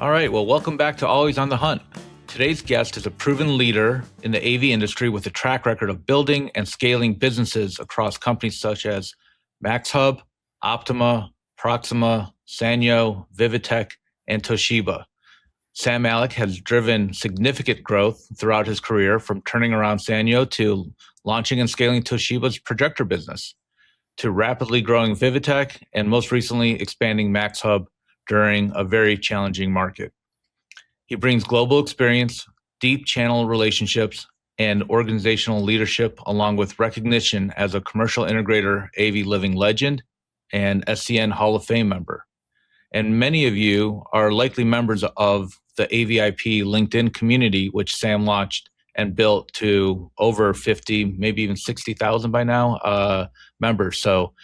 All right, well, welcome back to Always on the Hunt. Today's guest is a proven leader in the AV industry with a track record of building and scaling businesses across companies such as Maxhub, Optoma, Proxima, Sanyo, Vivitek, and Toshiba. Sam Malik has driven significant growth throughout his career, from turning around Sanyo to launching and scaling Toshiba's projector business, to rapidly growing Vivitek, and most recently expanding Maxhub during a very challenging market. He brings global experience, deep channel relationships, and organizational leadership, along with recognition as a commercial integrator AV Living Legend and SCN Hall of Fame member. And many of you are likely members of the AVIP LinkedIn community, which Sam launched and built to over 50, maybe even 60,000 by now members. So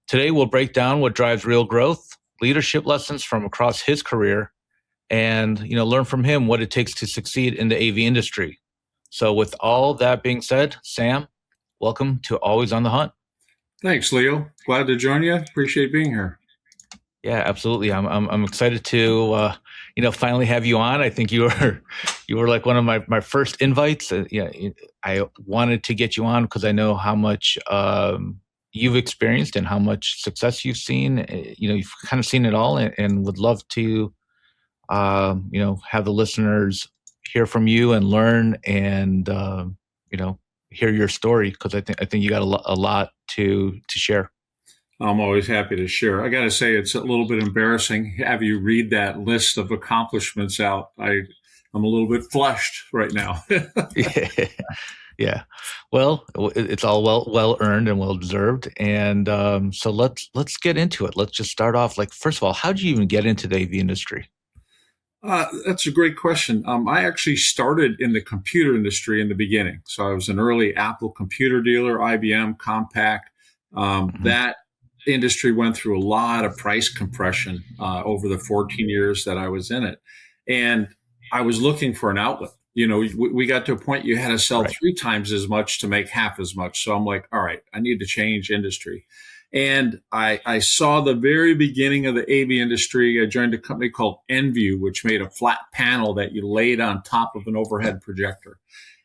today we'll break down what drives real growth, leadership lessons from across his career, and learn from him what it takes to succeed in the AV industry. So with all that being said, Sam, welcome to Always on the Hunt. Thanks, Leo. Glad to join you. Appreciate being here. Yeah, absolutely. I'm excited to finally have you on. I think you were like one of my first invites. I wanted to get you on because I know how much you've experienced and how much success you've seen. You've kind of seen it all, and would love to have the listeners hear from you and learn and hear your story, because I think you got a lot to share. I'm always happy to share. I got to say, it's a little bit embarrassing have you read that list of accomplishments out. I'm a little bit flushed right now. Yeah. Well, it's all well earned and well deserved. And so let's get into it. Let's just start off. Like, first of all, how did you even get into the AV industry? That's a great question. I actually started in the computer industry in the beginning. So I was an early Apple computer dealer, IBM, Compaq. That industry went through a lot of price compression over the 14 years that I was in it. And I was looking for an outlet. We got to a point you had to sell 3 times as much to make half as much. So I'm like, all right, I need to change industry. And I saw the very beginning of the AV industry. I joined a company called Enview, which made a flat panel that you laid on top of an overhead projector.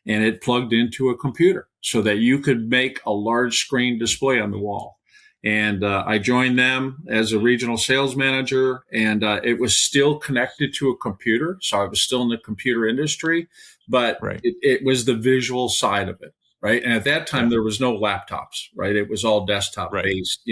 And it plugged into a computer so that you could make a large screen display on the wall. And I joined them as a regional sales manager, and it was still connected to a computer. So I was still in the computer industry, but it was the visual side of it. Right. And at that time, there was no laptops, right? It was all desktop based,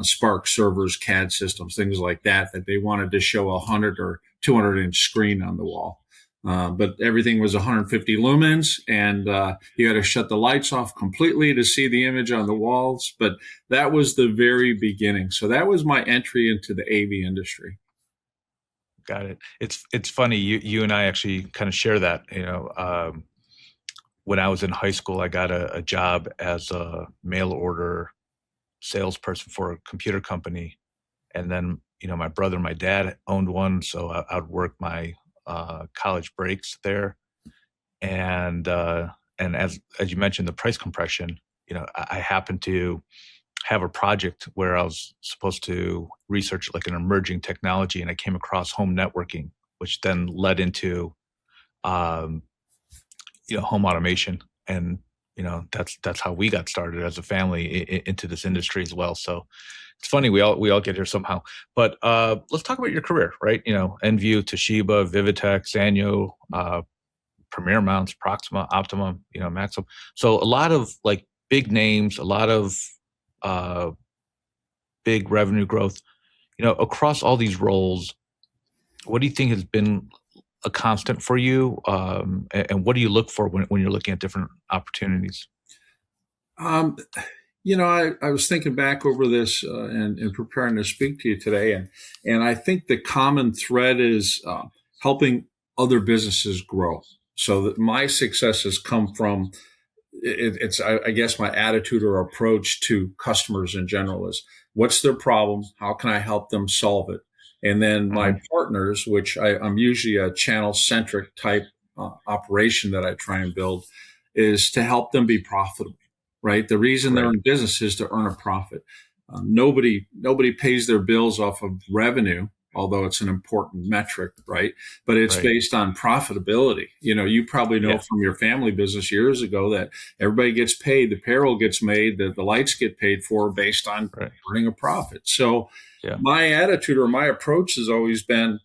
Spark servers, CAD systems, things like that they wanted to show a 100 or 200 inch screen on the wall. But everything was 150 lumens, and you had to shut the lights off completely to see the image on the walls. But that was the very beginning. So that was my entry into the AV industry. Got it. It's funny. You and I actually kind of share that, when I was in high school, I got a job as a mail order salesperson for a computer company. And then, my brother and my dad owned one. So I would work my college breaks there. And as you mentioned, the price compression, I happened to have a project where I was supposed to research like an emerging technology. And I came across home networking, which then led into home automation, and that's how we got started as a family into this industry as well. So it's funny, we all get here somehow. But let's talk about your career, right? Enview, Toshiba, Vivitek, Sanyo, Premier Mounts, Proxima, Optoma, Maxhub. So a lot of like big names, a lot of big revenue growth. Across all these roles, what do you think has been a constant for you, and what do you look for when you're looking at different opportunities? I was thinking back over this and preparing to speak to you today, and I think the common thread is helping other businesses grow. So that my success has come from it's I guess my attitude or approach to customers in general is, what's their problem? How can I help them solve it? And then my partners, which I'm usually a channel-centric type operation that I try and build, is to help them be profitable, right? The reason they're in business is to earn a profit. Nobody pays their bills off of revenue. although it's an important metric, right? But it's Right. based on profitability. You probably know Yeah. from your family business years ago that everybody gets paid, the payroll gets made, the lights get paid for based on Right. earning a profit. So Yeah. my attitude or my approach has always been,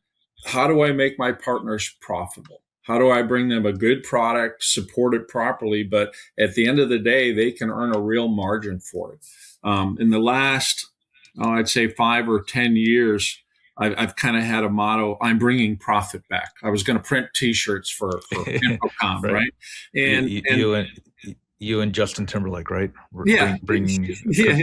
how do I make my partners profitable? How do I bring them a good product, support it properly, but at the end of the day, they can earn a real margin for it? In the last, I'd say 5 or 10 years, I've kind of had a motto: I'm bringing profit back. I was going to print T-shirts for InfoComm, Right. right? You, And you, and you and you and Justin Timberlake, right? yeah, Bring yeah.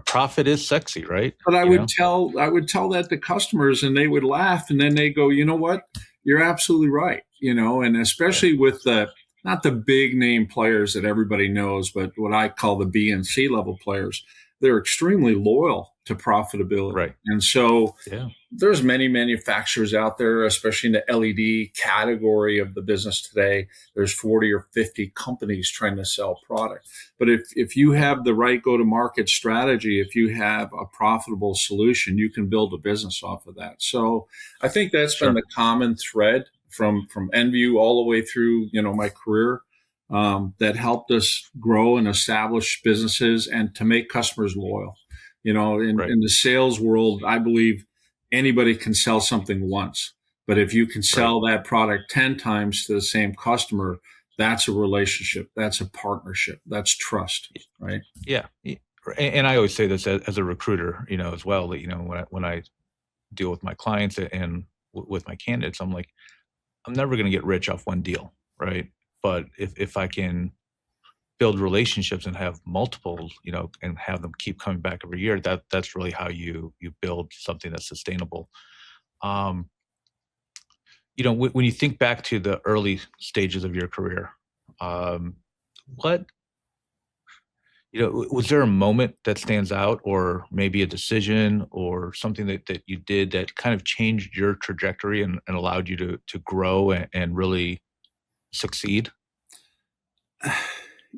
profit is sexy, right? But I You would know. tell that to customers, and they would laugh, and then they go, you know what? You're absolutely right. And Yeah. especially with the not the big name players that everybody knows, but what I call the B and C level players, they're extremely loyal to profitability. Right. And so Yeah. there's many manufacturers out there, especially in the LED category of the business today. There's 40 or 50 companies trying to sell product. But if you Yeah. have the right go-to-market strategy, if you have a profitable solution, you can build a business off of that. So I think that's been Sure. the common thread from Enview all the way through, my career, that helped us grow and establish businesses and to make customers loyal. Right. In the sales world, I believe anybody can sell something once, but if you can Right. sell that product 10 times to the same customer, that's a relationship. That's a partnership. That's trust, right? Yeah. And I always say this as a recruiter, as well, that, when I deal with my clients and with my candidates, I'm like, I'm never going to get rich off one deal, right? But if I can build relationships and have multiples, and have them keep coming back every year, that's really how you build something that's sustainable. Um, when you think back to the early stages of your career, um, what was there a moment that stands out, or maybe a decision or something that you did that kind of changed your trajectory and allowed you to grow and really succeed?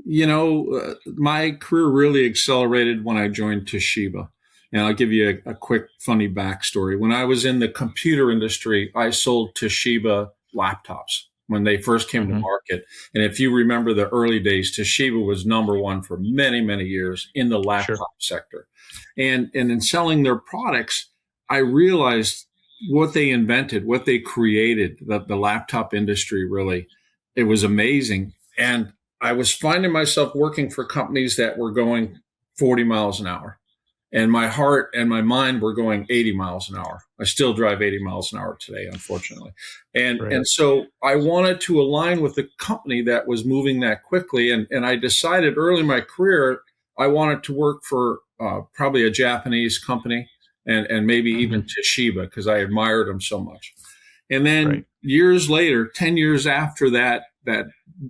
My career really accelerated when I joined Toshiba. And I'll give you a quick funny backstory. When I was in the computer industry, I sold Toshiba laptops when they first came to Hmm. market. And if you remember the early days, Toshiba was number one for many, many years in the Sure. laptop sector. And in selling their products, I realized what they invented, what they created, the laptop industry really, it was amazing. And I was finding myself working for companies that were going 40 miles an hour, and my heart and my mind were going 80 miles an hour. I still drive 80 miles an hour today, unfortunately. Right. And so I wanted to align with a company that was moving that quickly. And I decided early in my career, I wanted to work for probably a Japanese company, and maybe even Hmm. Toshiba, because I admired them so much. And then Right. years later, 10 years after that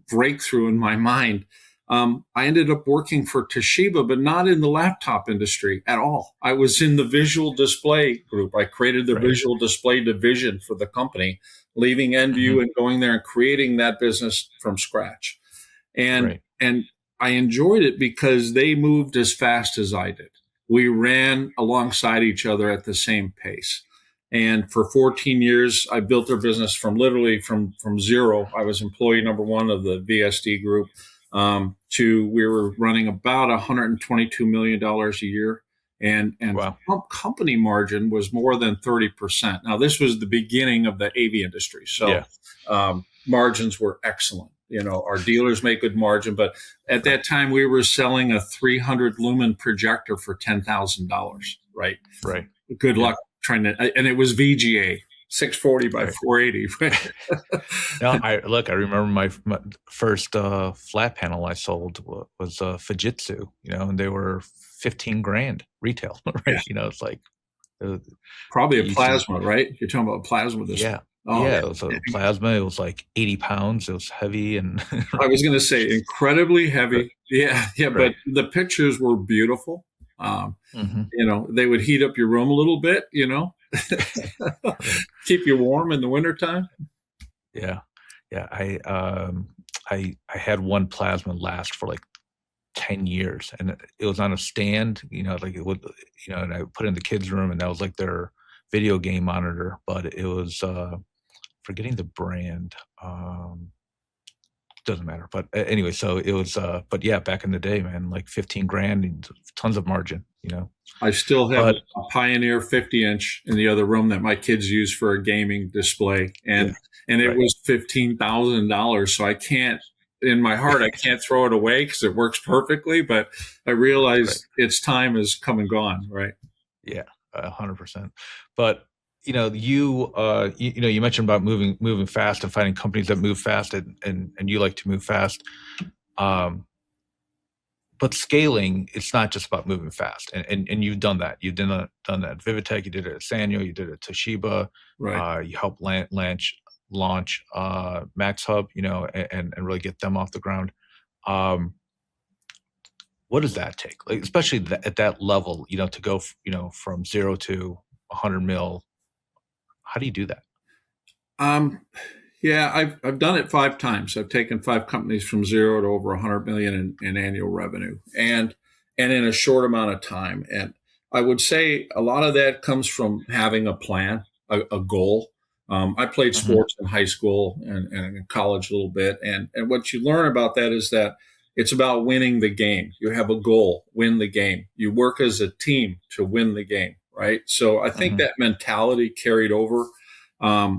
breakthrough in my mind, I ended up working for Toshiba, but not in the laptop industry at all. I was in the visual display group. I created the Right. visual display division for the company, leaving Hmm. Enview and going there and creating that business from scratch. And Right. and I enjoyed it because they moved as fast as I did. We ran alongside each other at the same pace. And for 14 years, I built their business from zero. I was employee number one of the VSD group, to we were running about $122 million a year. And Wow. company margin was more than 30%. Now, this was the beginning of the AV industry. So Yeah. margins were excellent. Our dealers make good margin, but at Right. that time we were selling a 300 lumen projector for $10,000, right? Right. Good Yeah. luck trying to, and it was VGA 640 by Right. 480. Right? No, I remember my first flat panel I sold was Fujitsu, and they were 15 grand retail, Yeah, right? It's like uh, probably a you used to, plasma, right? You're talking about plasma display. yeah, Oh, yeah. It was a plasma. It was like 80 pounds. It was heavy and I was right, going to say incredibly right, heavy. Yeah, yeah, but right. the pictures were beautiful. Um, Hmm. they would heat up your room a little bit, Right. keep you warm in the wintertime. Yeah, yeah. I had one plasma last for like 10 years, and it was on a stand, like it would, and I put it in the kids' room, and that was like their video game monitor, but it was forgetting the brand. Doesn't matter. But anyway, so it was. But yeah, back in the day, man, like 15 grand, and tons of margin. I still have But a Pioneer 50-inch in the other room that my kids use for a gaming display, and it right. was $15,000. So I can't, in my heart, I can't throw it away because it works perfectly. But I realize its time has come and gone. Right. Yeah, 100%. But you mentioned about moving fast and finding companies that move fast, and you like to move fast. But scaling, it's not just about moving fast, and you've done that. You've done that at Vivitek, you did it at Sanyo, you did it at Toshiba. Right. You helped launch Maxhub, and really get them off the ground. What does that take? Like, especially at that level, to go, from 0 to 100 mil. How do you do that? Yeah, I've done it 5 times. I've taken 5 companies from 0 to over 100 million in annual revenue, and in a short amount of time. And I would say a lot of that comes from having a plan, a goal. I played sports in high school and in college a little bit, and what you learn about that is that it's about winning the game. You have a goal, win the game. You work as a team to win the game, right? So I think that mentality carried over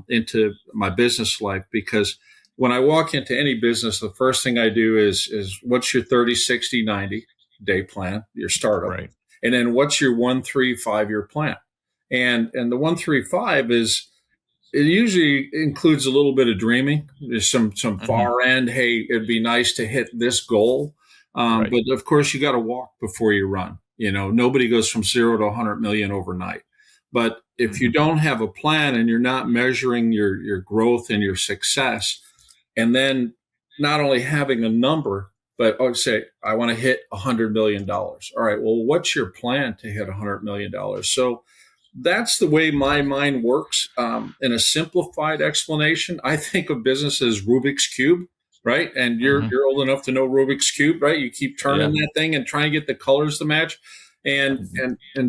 into my business life, because when I walk into any business, the first thing I do is what's your 30, 60, 90 day plan, your startup. Right. And then what's your 1, 3, 5 year plan? And the 1, 3, 5 is, it usually includes a little bit of dreaming. There's some far end. Hey, it'd be nice to hit this goal. But of course you got to walk before you run. Nobody goes from 0 to 100 million overnight. But if you don't have a plan and you're not measuring your growth and your success, and then not only having a number, but say, I want to hit $100 million. All right, well, what's your plan to hit $100 million? So that's the way my mind works. In a simplified explanation, I think of business as Rubik's Cube, right? And you're old enough to know Rubik's Cube, right? You keep turning that thing and trying to get the colors to match. And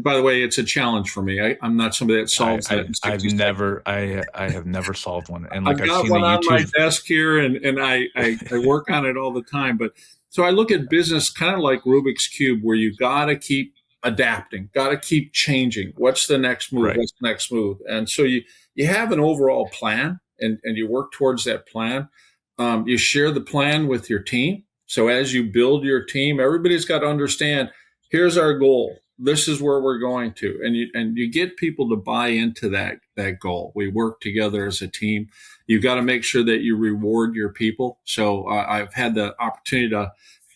by the way, it's a challenge for me. I'm not somebody that solves that. I have never solved one. And I've got one on my desk here, and I work on it all the time. But so I look at business kind of like Rubik's Cube, where you got to keep adapting, got to keep changing. What's the next move? Right. What's the next move? And so you have an overall plan, and you work towards that plan. You share the plan with your team. So as you build your team, everybody's got to understand, here's our goal. This is where we're going to. And you get people to buy into that goal. We work together as a team. You've got to make sure that you reward your people. So I've had the opportunity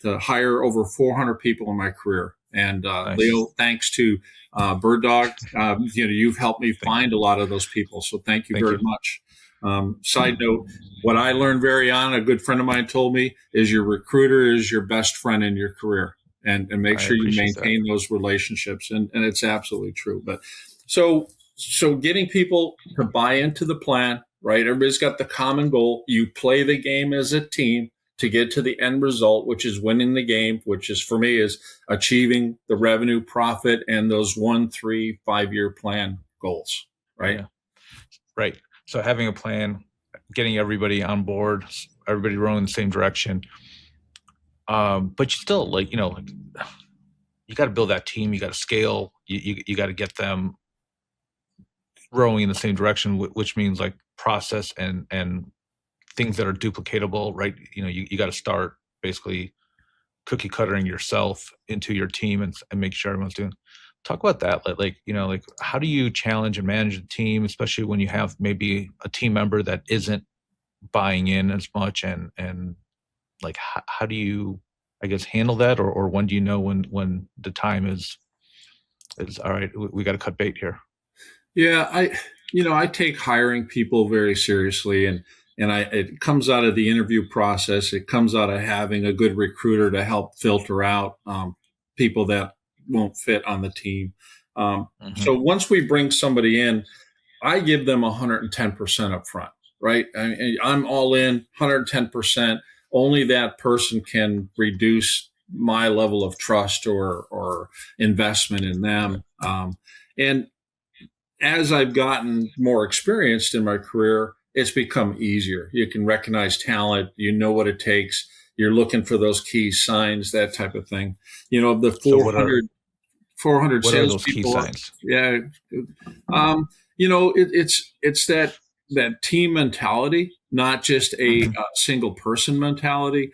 to hire over 400 people in my career. And nice. Leo, thanks to Bird Dog, you've helped me find a lot of those people. So thank you very much. Side note, what I learned very on, a good friend of mine told me, is your recruiter is your best friend in your career. And make sure you maintain those relationships. And it's absolutely true. But so getting people to buy into the plan, right? Everybody's got the common goal. You play the game as a team to get to the end result, which is winning the game, which is, for me, is achieving the revenue, profit, and those 1, 3, 5 year plan goals, right? Yeah. Right. So having a plan, getting everybody on board, everybody rowing in the same direction. But you still, you got to build that team. You got to scale. You got to get them rowing in the same direction, which means like process and things that are duplicatable, right? You got to start basically cookie cuttering yourself into your team and make sure everyone's doing. Talk about that. Like how do you challenge and manage the team, especially when you have maybe a team member that isn't buying in as much, and like, how do you, I guess, handle that? Or when do you know when the time is all right, we got to cut bait here? Yeah, I take hiring people very seriously, and it comes out of the interview process. It comes out of having a good recruiter to help filter out people that won't fit on the team. So once we bring somebody in, I give them 110% up front, right? I'm all in 110%. Only that person can reduce my level of trust or investment in them. And as I've gotten more experienced in my career, it's become easier. You can recognize talent. You know what it takes. You're looking for those key signs, that type of thing. The So 400 what are those key salespeople. signs? Yeah. It's that team mentality, not just a Mm-hmm. single person mentality.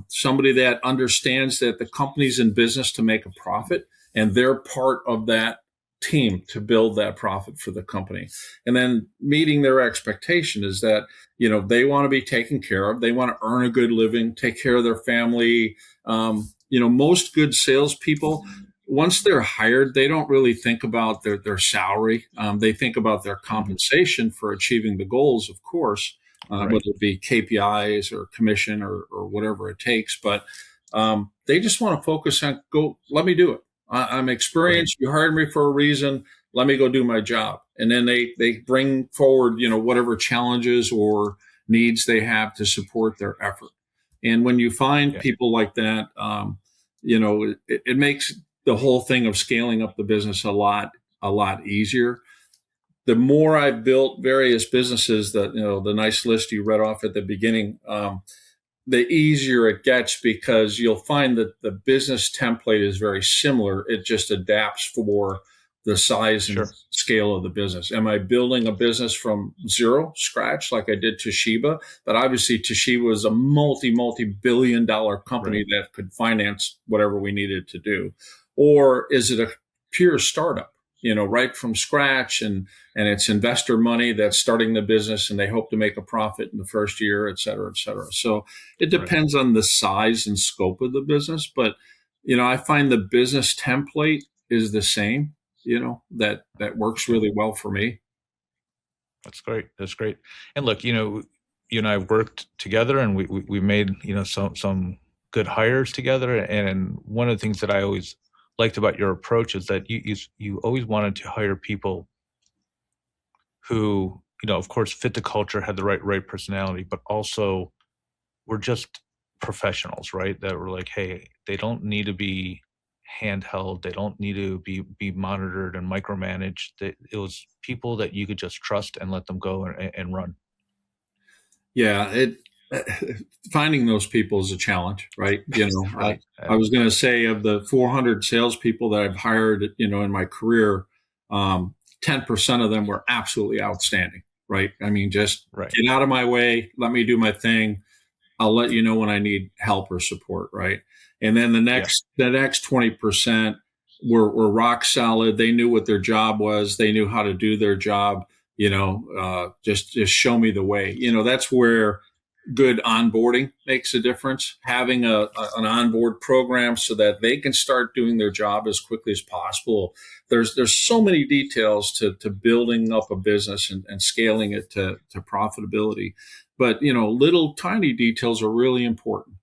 Somebody that understands that the company's in business to make a profit, and they're part of that team to build that profit for the company. And then meeting their expectation is that, they want to be taken care of. They want to earn a good living, take care of their family. Most good salespeople, once they're hired, they don't really think about their salary. They think about their Mm-hmm. compensation for achieving the goals, of course, Right. whether it be KPIs or commission or whatever it takes. But they just want to focus on, let me do it. I'm Right. experienced. You hired me for a reason. Let me go do my job. And then they bring forward, whatever challenges or needs they have to support their effort. And when you find Yeah. people like that, it makes the whole thing of scaling up the business a lot easier. The more I've built various businesses, that the nice list you read off at the beginning, the easier it gets, because you'll find that the business template is very similar. It just adapts for the size and Sure. scale of the business. Am I building a business from zero, scratch, like I did Toshiba? But obviously, Toshiba was a multi-billion-dollar company Right. that could finance whatever we needed to do. Or is it a pure startup, right from scratch, and it's investor money that's starting the business, and they hope to make a profit in the first year, et cetera, et cetera. So it Right. depends on the size and scope of the business. But, I find the business template is the same, that works Yeah. really well for me. That's great. That's great. And look, you and I have worked together, and we made some good hires together. And one of the things that I always liked about your approach is that you always wanted to hire people who, of course, fit the culture, had the right personality, but also were just professionals, right? That were like, hey, they don't need to be handheld. They don't need to be monitored and micromanaged. It was people that you could just trust and let them go and run. Yeah, finding those people is a challenge, right? Right. I was going to say, of the 400 salespeople that I've hired, in my career, 10% of them were absolutely outstanding, right? I mean, just Right. get out of my way, let me do my thing. I'll let you know when I need help or support, right? And then Yeah. the next 20% were rock solid. They knew what their job was. They knew how to do their job. Just show me the way. That's where good onboarding makes a difference. Having an onboard program so that they can start doing their job as quickly as possible. There's so many details to building up a business and scaling it to profitability. But, little tiny details are really important.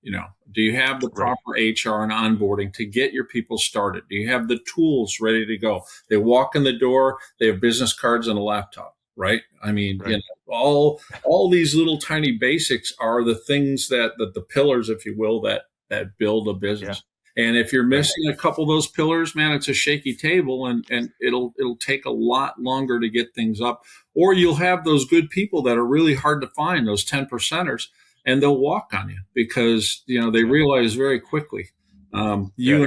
Do you have the Right. proper HR and onboarding to get your people started? Do you have the tools ready to go? They walk in the door, they have business cards and a laptop, right? I mean, Right. all these little tiny basics are the things that the pillars, if you will, that build a Yeah. business. And if you're Right. missing a couple of those pillars, man, it's a shaky table, and it'll take a lot longer to get things up. Or you'll have those good people that are really hard to find, those 10 percenters, and they'll walk on you because they Yeah. realize very quickly. Yeah. You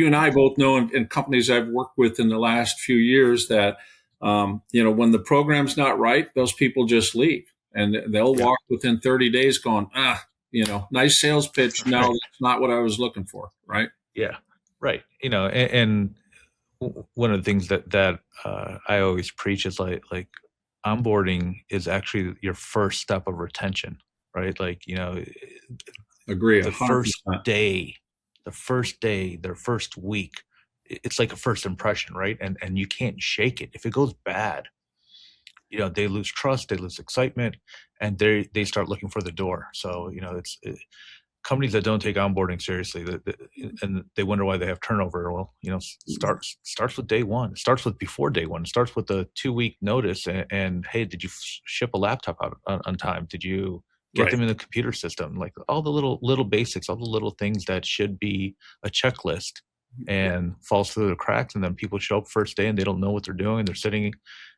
and I both know in companies I've worked with in the last few years that when the program's not right, those people just leave, and they'll Yeah. walk within 30 days going, nice sales pitch. No, Right. that's not what I was looking for. Right. Yeah. Right. And one of the things that I always preach is like onboarding is actually your first step of retention, right? Like, Agree the first 100%. day, their first week, it's like a first impression, right? And you can't shake it. If it goes bad, they lose trust, they lose excitement, and they start looking for the door. So, companies that don't take onboarding seriously, and they wonder why they have turnover. Well, starts with day one. It starts with before day one. It starts with the 2-week notice. And hey, did you ship a laptop out on time? Did you get Right. them in the computer system? Like all the little basics, all the little things that should be a checklist. and falls through the cracks. And then people show up first day and they don't know what they're doing. They're sitting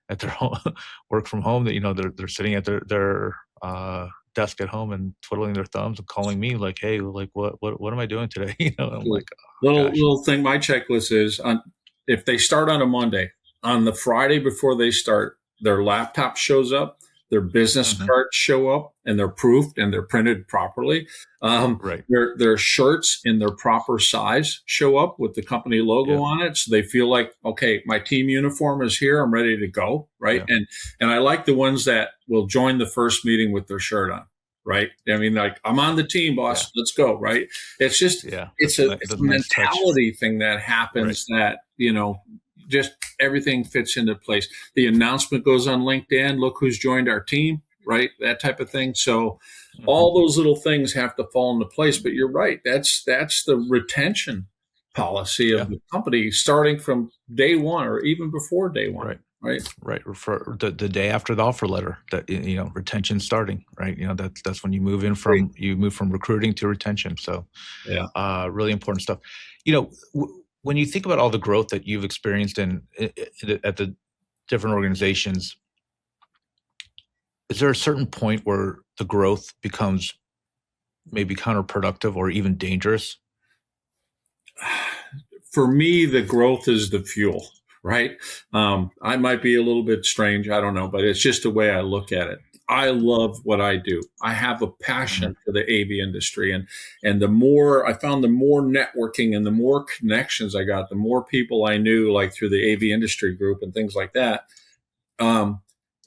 at their home, work from home. That they're sitting at their desk at home and twiddling their thumbs and calling me like, "Hey, like what am I doing today?" I'm like, oh, gosh. Little thing. My checklist is if they start on a Monday, on the Friday before they start, their laptop shows up, their business cards show up, and they're proofed and they're printed properly. Right. Their shirts in their proper size show up with the company logo on it, so they feel like, okay, my team uniform is here, I'm ready to go, right? Yeah. And I like the ones that will join the first meeting with their shirt on. Right. I mean, like, I'm on the team, boss. Let's go. Right. It's just, it's a mentality thing that happens that, just everything fits into place. The announcement goes on LinkedIn. Look who's joined our team. Right. That type of thing. So all those little things have to fall into place. But you're right. That's the retention policy of the company starting from day one or even before day one. Right. For the day after the offer letter, that retention starting, right? That's when you move from recruiting to retention. So, really important stuff. When you think about all the growth that you've experienced at the different organizations, is there a certain point where the growth becomes maybe counterproductive or even dangerous? For me, the growth is the fuel. Right. I might be a little bit strange. I don't know, but it's just the way I look at it. I love what I do. I have a passion for the AV industry. And the more networking and the more connections I got, the more people I knew, like through the AV industry group and things like that,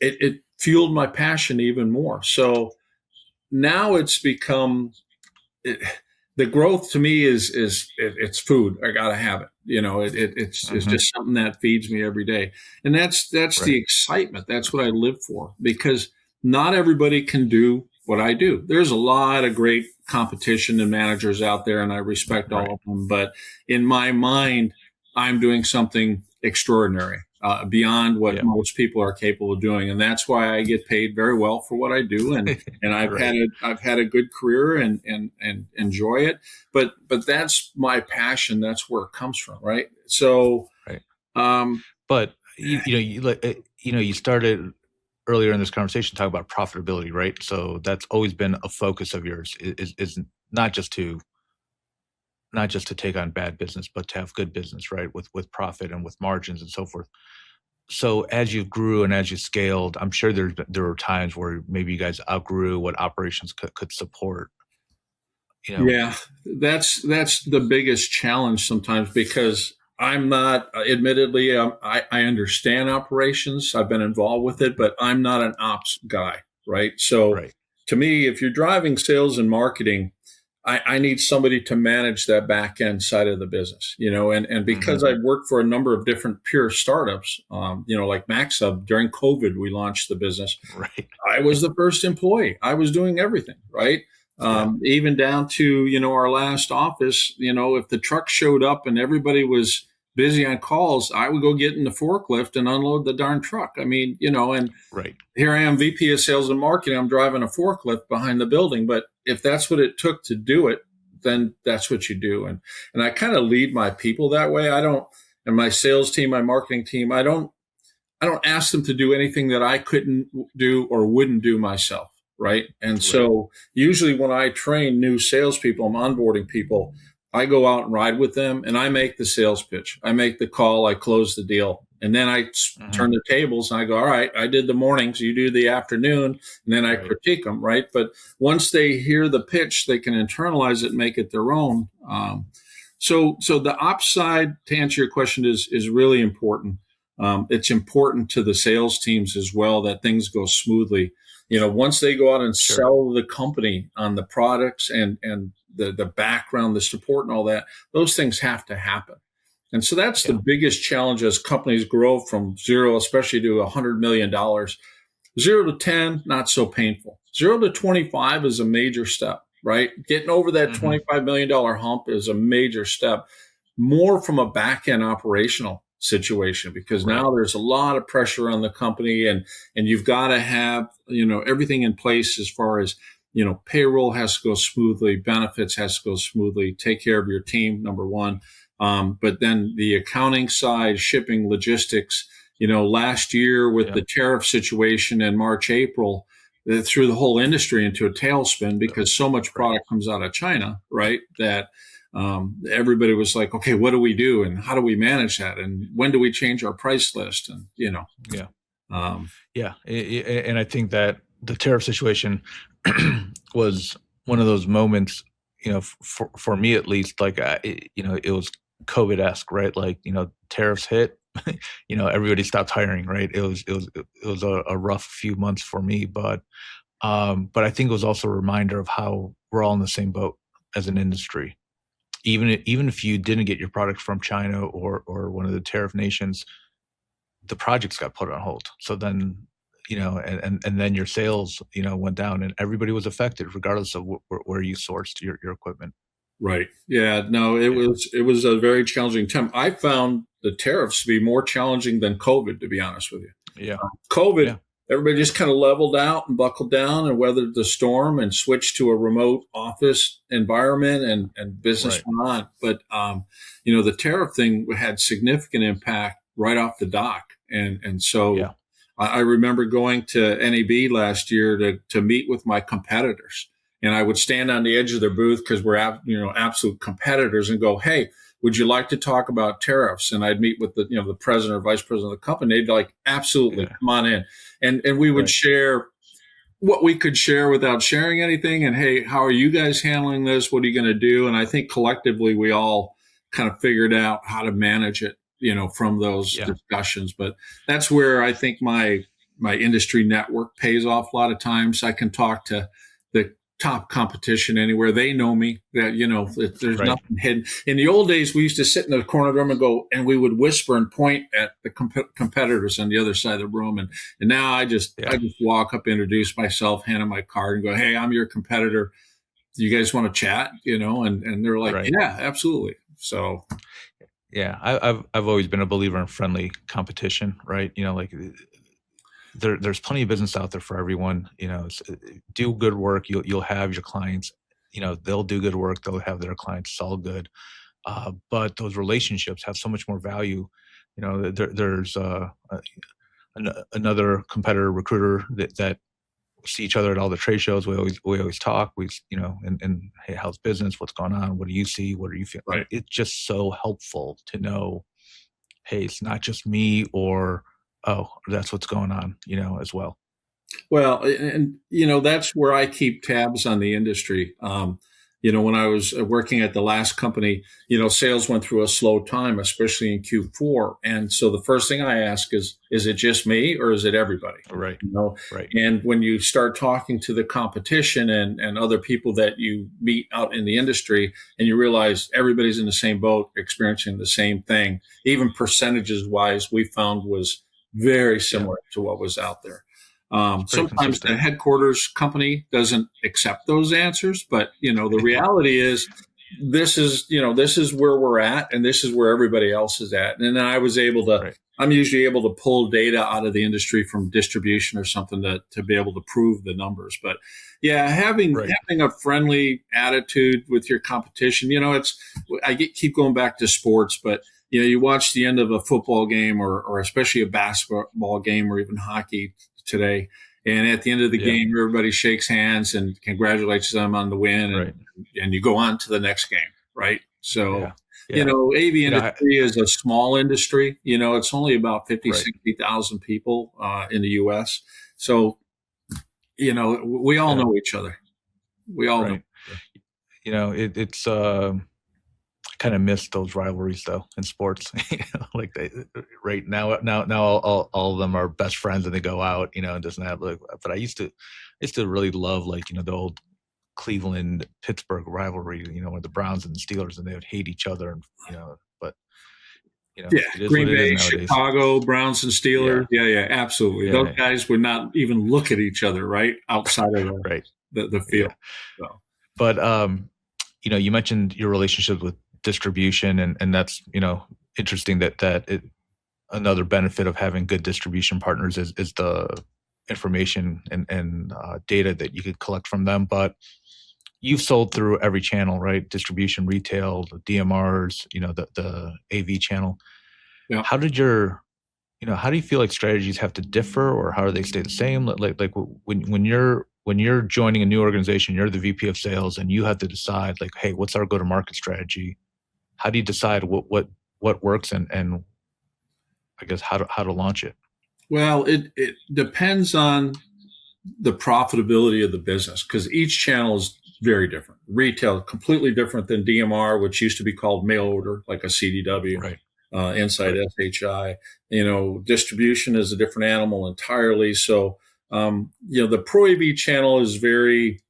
it fueled my passion even more. So now it's become the growth to me is it's food. I got to have it. It's just something that feeds me every day. And that's the excitement. That's what I live for, because not everybody can do what I do. There's a lot of great competition and managers out there, and I respect all of them. But in my mind, I'm doing something extraordinary, beyond what most people are capable of doing. And that's why I get paid very well for what I do. And I've had a good career and enjoy it. But that's my passion. That's where it comes from. Right. So, but you started earlier in this conversation talking about profitability, right? So that's always been a focus of yours, is not just to take on bad business, but to have good business, right? With profit and with margins and so forth. So as you grew and as you scaled, I'm sure there were times where maybe you guys outgrew what operations could support. Yeah, that's the biggest challenge sometimes, because I'm not, admittedly, I understand operations. I've been involved with it, but I'm not an ops guy, right? So to me, if you're driving sales and marketing, I need somebody to manage that back end side of the business, and because I've worked for a number of different pure startups, like Maxhub. During COVID, we launched the business. Right. I was the first employee. I was doing everything, right? Even down to, our last office, if the truck showed up and everybody was busy on calls, I would go get in the forklift and unload the darn truck. I mean, and here I am, VP of sales and marketing. I'm driving a forklift behind the building. But if that's what it took to do it, then that's what you do. And I kind of lead my people that way. And my sales team, my marketing team, I don't ask them to do anything that I couldn't do or wouldn't do myself. Right. And so usually when I train new salespeople, I'm onboarding people, I go out and ride with them and I make the sales pitch. I make the call. I close the deal. And then I turn the tables and I go, all right, I did the mornings, you do the afternoon, and then I critique them. Right. But once they hear the pitch, they can internalize it and make it their own. So the ops side, to answer your question, is really important. It's important to the sales teams as well that things go smoothly. Once they go out and sell the company on the products and the background, the support and all that, those things have to happen. And so that's the biggest challenge as companies grow from zero, especially to $100 million. 0 to 10, not so painful. 0 to 25 is a major step, right? Getting over that $25 million hump is a major step, more from a back-end operational situation, because now there's a lot of pressure on the company and you've got to have, everything in place as far as, payroll has to go smoothly, benefits has to go smoothly, take care of your team, number one. But then the accounting side, shipping, logistics, last year with the tariff situation in March, April, that threw the whole industry into a tailspin because so much product comes out of China, right? That everybody was like, okay, what do we do? And how do we manage that? And when do we change our price list? And, and I think that the tariff situation was one of those moments, for me at least, like, it was COVID-esque, right? Like, tariffs hit, everybody stopped hiring, right? It was a rough few months for me, but I think it was also a reminder of how we're all in the same boat as an industry. Even if you didn't get your product from China or one of the tariff nations, the projects got put on hold. So then, and then your sales, went down, and everybody was affected, regardless of where you sourced your equipment. Right. Yeah. No, it was a very challenging time. I found the tariffs to be more challenging than COVID, to be honest with you. Yeah. COVID, everybody just kind of leveled out and buckled down and weathered the storm and switched to a remote office environment, and business went on. But, the tariff thing had significant impact right off the dock. And so I remember going to NAB last year to meet with my competitors. And I would stand on the edge of their booth because we're absolute competitors and go, hey, would you like to talk about tariffs? And I'd meet with the president or vice president of the company. They'd be like, absolutely, come on in. And we would share what we could share without sharing anything. And hey, how are you guys handling this? What are you going to do? And I think collectively we all kind of figured out how to manage it, from those discussions. But that's where I think my industry network pays off a lot of times. I can talk to the top competition anywhere. They know me. That there's nothing hidden. In the old days, we used to sit in the corner of the room and we would whisper and point at the competitors on the other side of the room. And now I just walk up, introduce myself, hand them my card, and go, "Hey, I'm your competitor. Do you guys want to chat?" And they're like, "Yeah, absolutely." So, yeah, I've always been a believer in friendly competition, right? There's plenty of business out there for everyone. Do good work. You'll have your clients. They'll do good work. They'll have their clients. It's all good. But those relationships have so much more value. There's another competitor recruiter that see each other at all the trade shows. We always talk. And hey, how's business? What's going on? What do you see? What are you feeling? Right. It's just so helpful to know, hey, it's not just me, or oh, that's what's going on, as well. Well, and that's where I keep tabs on the industry. When I was working at the last company, sales went through a slow time, especially in Q4. And so the first thing I ask is it just me or is it everybody? Right. Right. And when you start talking to the competition and other people that you meet out in the industry, and you realize everybody's in the same boat, experiencing the same thing, even percentages wise, we found was very similar to what was out there. Sometimes the headquarters company doesn't accept those answers, but the reality is this is where we're at, and this is where everybody else is at. And then I was able to, I'm usually able to pull data out of the industry from distribution or something to be able to prove the numbers. But having a friendly attitude with your competition, keep going back to sports, but you watch the end of a football game or especially a basketball game or even hockey today. And at the end of the game, everybody shakes hands and congratulates them on the win. And you go on to the next game. Right. So, AV industry is a small industry. It's only about 60,000 people in the US. So, we all know each other. We all know. It's kind of miss those rivalries though in sports. Like right now all of them are best friends and they go out, and doesn't have but I used to really love the old Cleveland Pittsburgh rivalry, with the Browns and the Steelers, and they would hate each other, and but Green Bay, Chicago, Browns and Steelers. Yeah, absolutely. Those guys would not even look at each other, right? Outside of the field. So. But you mentioned your relationship with distribution, and that's interesting that another benefit of having good distribution partners is the information and data that you could collect from them. But you've sold through every channel, right? Distribution, retail, the DMRs, the AV channel. Yeah. How did how do you feel like strategies have to differ, or how do they stay the same? Like when you're joining a new organization, you're the VP of sales, and you have to decide like, hey, what's our go-to-market strategy? How do you decide what works and I guess how to launch it? Well, it depends on the profitability of the business, because each channel is very different. Retail completely different than DMR, which used to be called mail order, like a CDW. Right. Inside Right. SHI. Distribution is a different animal entirely. So, the Pro AV channel is very,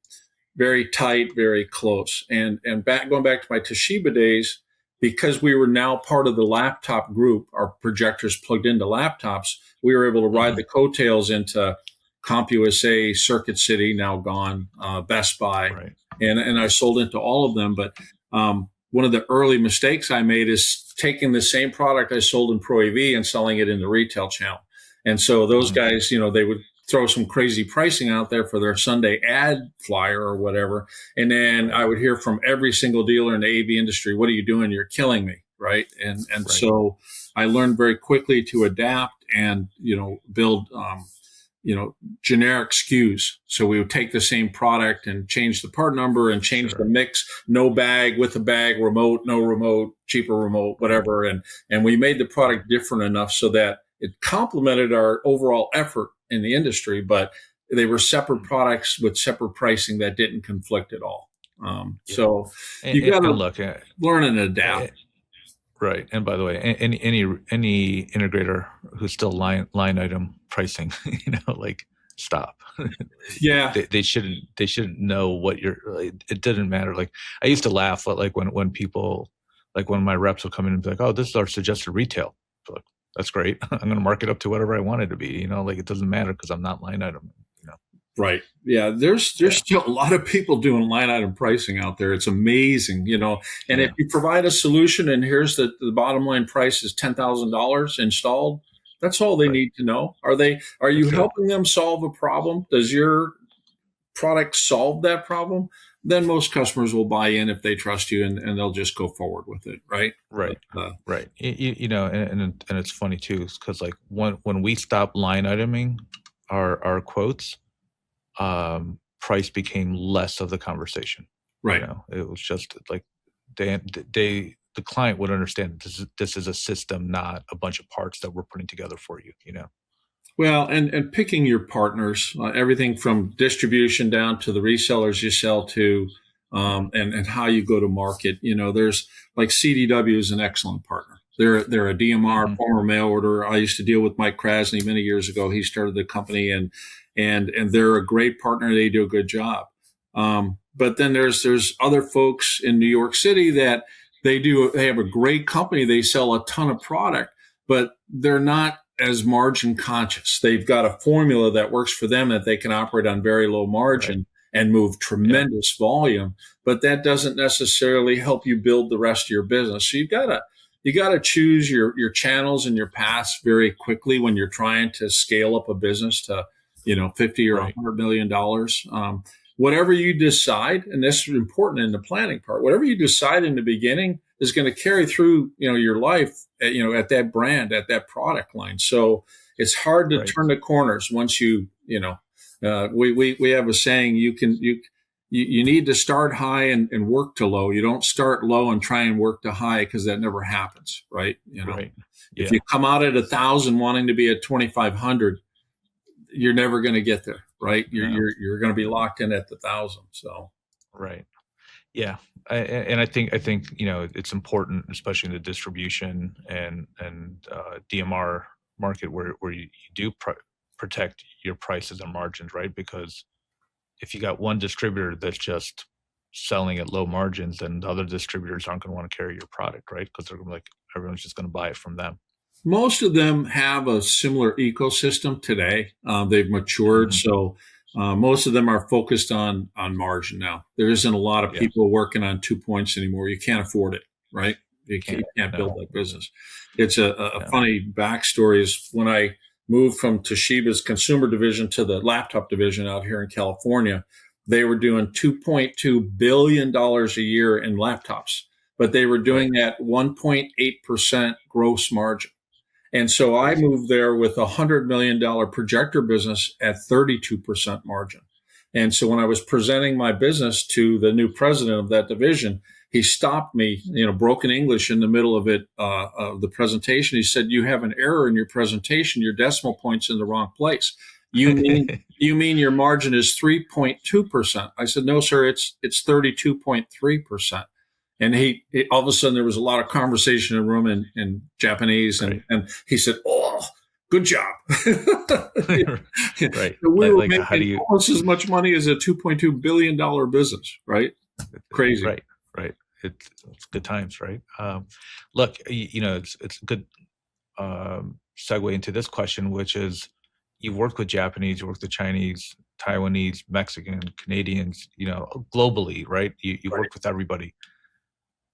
very tight, very close. And going back to my Toshiba days, because we were now part of the laptop group, our projectors plugged into laptops, we were able to ride the coattails into CompUSA, Circuit City, now gone, Best Buy, Right. and I sold into all of them. But one of the early mistakes I made is taking the same product I sold in Pro AV and selling it in the retail channel. And so those guys, they would throw some crazy pricing out there for their Sunday ad flyer or whatever. And then I would hear from every single dealer in the AV industry, what are you doing? You're killing me. Right. And Right. So I learned very quickly to adapt and, build, generic SKUs. So we would take the same product and change the part number and change Sure. the mix, no bag, with a bag, remote, no remote, cheaper remote, whatever. And we made the product different enough so that it complemented our overall effort in the industry, but they were separate products with separate pricing that didn't conflict at all. So you got to look, learn and adapt. Right. And by the way, any integrator who's still line item pricing, like stop. Yeah. They shouldn't know what it didn't matter. Like I used to laugh at like when people, like when my reps would come in and be like, oh, this is our suggested retail. So like, that's great. I'm going to mark it up to whatever I want it to be, like it doesn't matter because I'm not line item, Right. Yeah. There's still a lot of people doing line item pricing out there. It's amazing, and if you provide a solution and here's the bottom line price is $10,000 installed, that's all they need to know. Are you helping them solve a problem? Does your product solve that problem? Then most customers will buy in if they trust you and they'll just go forward with it. Right. Right. But, right. And it's funny too, because like when we stopped line iteming our quotes, price became less of the conversation. Right. It was just like the client would understand this is a system, not a bunch of parts that we're putting together for you. Well, and picking your partners, everything from distribution down to the resellers you sell to, and how you go to market. There's like CDW is an excellent partner. They're a DMR, former mail order. I used to deal with Mike Krasny many years ago. He started the company, and they're a great partner. They do a good job. But then there's other folks in New York City that they have a great company. They sell a ton of product, but they're not as margin conscious. They've got a formula that works for them that they can operate on very low margin and move tremendous volume, but that doesn't necessarily help you build the rest of your business. So you gotta choose your channels and your paths very quickly when you're trying to scale up a business to, 50 or $100 million. Whatever you decide, and this is important in the planning part, whatever you decide in the beginning is going to carry through, your life, at that brand, at that product line. So it's hard to turn the corners once we have a saying, you need to start high and work to low. You don't start low and try and work to high, because that never happens. Right. If you come out at 1,000 wanting to be at 2,500, you're never going to get there. Right. You're going to be locked in at the 1,000. So. Right. Yeah. I think, it's important, especially in the distribution and DMR market where you do protect your prices and margins, right? Because if you got one distributor that's just selling at low margins, then the other distributors aren't going to want to carry your product, right? Because they're going to be like, everyone's just going to buy it from them. Most of them have a similar ecosystem today. They've matured. So most of them are focused on margin now. There isn't a lot of people working on 2 points anymore. You can't afford it, right? You can't build that business. It's a funny backstory is when I moved from Toshiba's consumer division to the laptop division out here in California, they were doing $2.2 billion a year in laptops, but they were doing that 1.8% gross margin. And so I moved there with a $100 million projector business at 32% margin. And so when I was presenting my business to the new president of that division, he stopped me, broken English in the middle of it, of the presentation. He said, "You have an error in your presentation. Your decimal point's in the wrong place. You mean your margin is 3.2%. I said, "No, sir, it's 32.3%. And he all of a sudden there was a lot of conversation in the room in Japanese, and he said, "Oh, good job." Right. So we were making almost as much money as a $2.2 billion business, right? Crazy. Right. It's good times, right? Look, it's a good segue into this question, which is, you've worked with Japanese, you worked with Chinese, Taiwanese, Mexican, Canadians, globally, right? You've worked with everybody.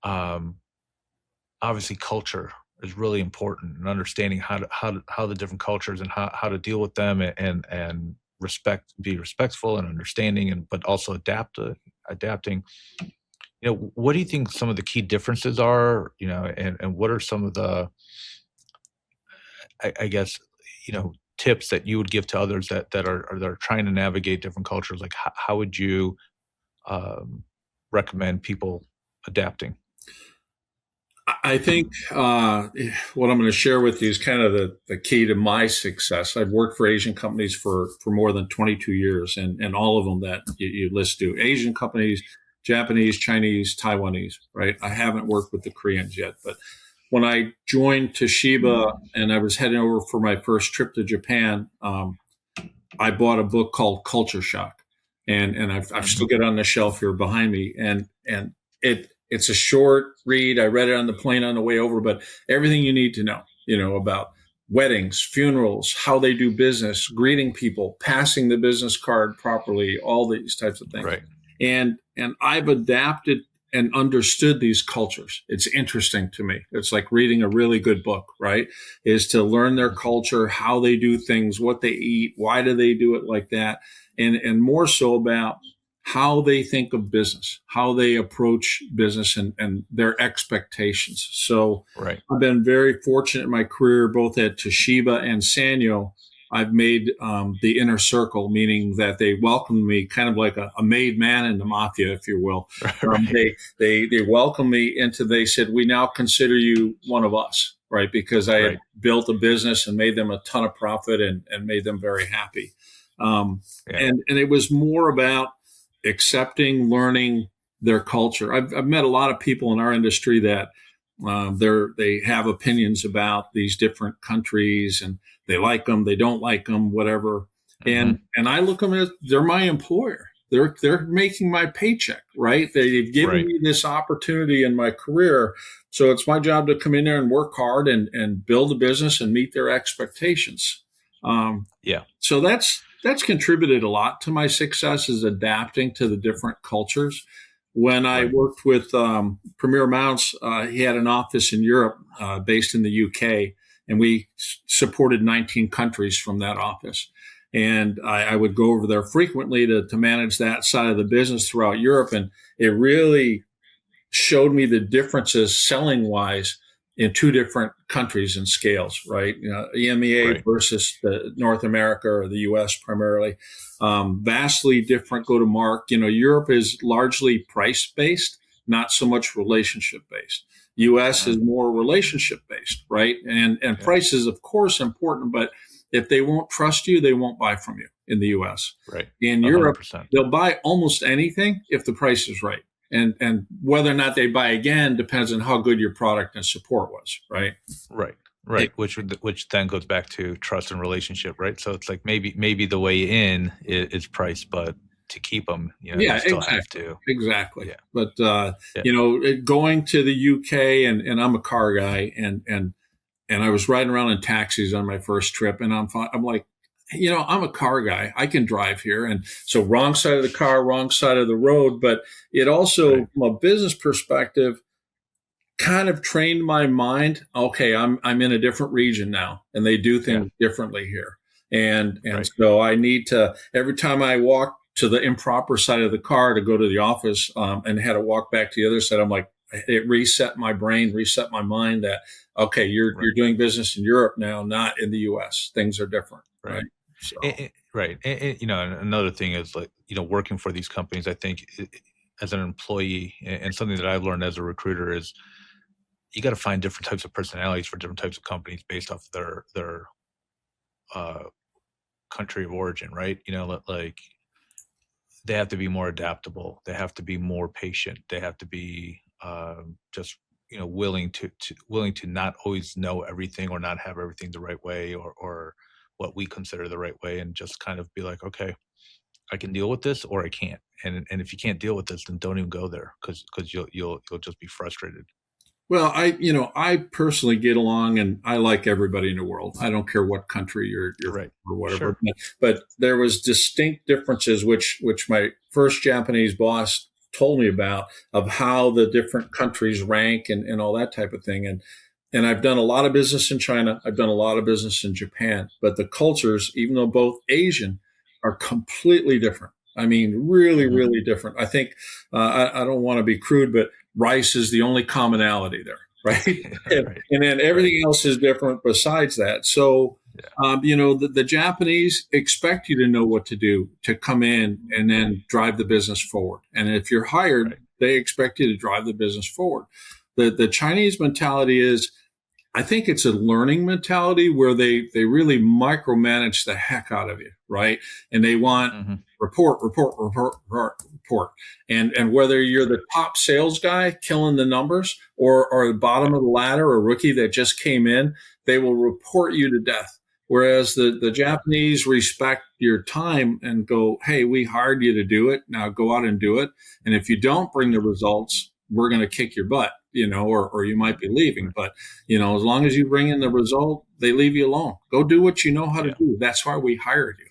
Obviously culture is really important, and understanding how the different cultures and how to deal with them, and be respectful and understanding, but also adapting. What do you think some of the key differences are, and what are some of the, I guess, tips that you would give to others that are trying to navigate different cultures? Like how would you recommend people adapting? I think what I'm going to share with you is kind of the key to my success. I've worked for Asian companies for more than 22 years, and all of them that you list do. Asian companies, Japanese, Chinese, Taiwanese, right? I haven't worked with the Koreans yet, but when I joined Toshiba and I was heading over for my first trip to Japan, I bought a book called Culture Shock, and I've still got it on the shelf here behind me, and it's a short read. I read it on the plane on the way over, but everything you need to know, about weddings, funerals, how they do business, greeting people, passing the business card properly, all these types of things. Right. And I've adapted and understood these cultures. It's interesting to me. It's like reading a really good book, right? Is to learn their culture, how they do things, what they eat, why do they do it like that, and more so about how they think of business, how they approach business, and their expectations. So I've been very fortunate in my career, both at Toshiba and Sanyo. I've made the inner circle, meaning that they welcomed me kind of like a made man in the mafia, if you will. They welcomed me into, they said, "We now consider you one of us," right? Because I had built a business and made them a ton of profit and made them very happy. And it was more about accepting, learning their culture. I've met a lot of people in our industry that they have opinions about these different countries, and they like them, they don't like them, whatever. And I look at them as they're my employer. They're making my paycheck, right? They've given me this opportunity in my career. So it's my job to come in there and work hard and build a business and meet their expectations. So that's contributed a lot to my success, is adapting to the different cultures. When I worked with Premier Mounts, he had an office in Europe based in the UK, and we supported 19 countries from that office. And I would go over there frequently to manage that side of the business throughout Europe. And it really showed me the differences selling-wise in two different countries and scales, right? EMEA versus the North America or the US primarily. Vastly different go-to-market. Europe is largely price-based, not so much relationship-based. US is more relationship-based, right? And price is, of course, important, but if they won't trust you, they won't buy from you in the US. Right. In 100%. Europe, they'll buy almost anything if the price is right. And whether or not they buy again depends on how good your product and support was, right? Right. Which then goes back to trust and relationship, right? So it's like maybe the way in is price, but to keep them, you still have to. Exactly. Yeah. But going to the UK, and I'm a car guy, and I was riding around in taxis on my first trip, and I'm like, I'm a car guy. I can drive here. And so wrong side of the car, wrong side of the road. But it also, from a business perspective, kind of trained my mind. Okay, I'm in a different region now, and they do things differently here. And so I need to, every time I walk to the improper side of the car to go to the office, and had to walk back to the other side. I'm like, it reset my brain, reset my mind that, okay, you're doing business in Europe now, not in the US. Things are different. Right. So. Right. And, another thing is like, working for these companies, I think as an employee, and something that I've learned as a recruiter is you got to find different types of personalities for different types of companies based off their country of origin, right? Like they have to be more adaptable. They have to be more patient. They have to be just willing to not always know everything or not have everything the right way or what we consider the right way, and just kind of be like, okay, I can deal with this or I can't. And if you can't deal with this, then don't even go there because you'll just be frustrated. Well, I personally get along, and I like everybody in the world. I don't care what country you're right. From or whatever. Sure. But there was distinct differences, which my first Japanese boss told me about, of how the different countries rank and all that type of thing. And I've done a lot of business in China. I've done a lot of business in Japan. But the cultures, even though both Asian, are completely different. I mean, really, really different. I think I don't want to be crude, but rice is the only commonality there, right? And then everything else is different besides that. So, the Japanese expect you to know what to do to come in and then drive the business forward. And if you're hired, they expect you to drive the business forward. The Chinese mentality is, I think it's a learning mentality where they really micromanage the heck out of you, right? And they want report. And whether you're the top sales guy killing the numbers or the bottom of the ladder or rookie that just came in, they will report you to death. Whereas the Japanese respect your time and go, hey, we hired you to do it. Now go out and do it. And if you don't bring the results, we're going to kick your butt, or you might be leaving. But, as long as you bring in the result, they leave you alone. Go do what you know how to do. That's why we hired you.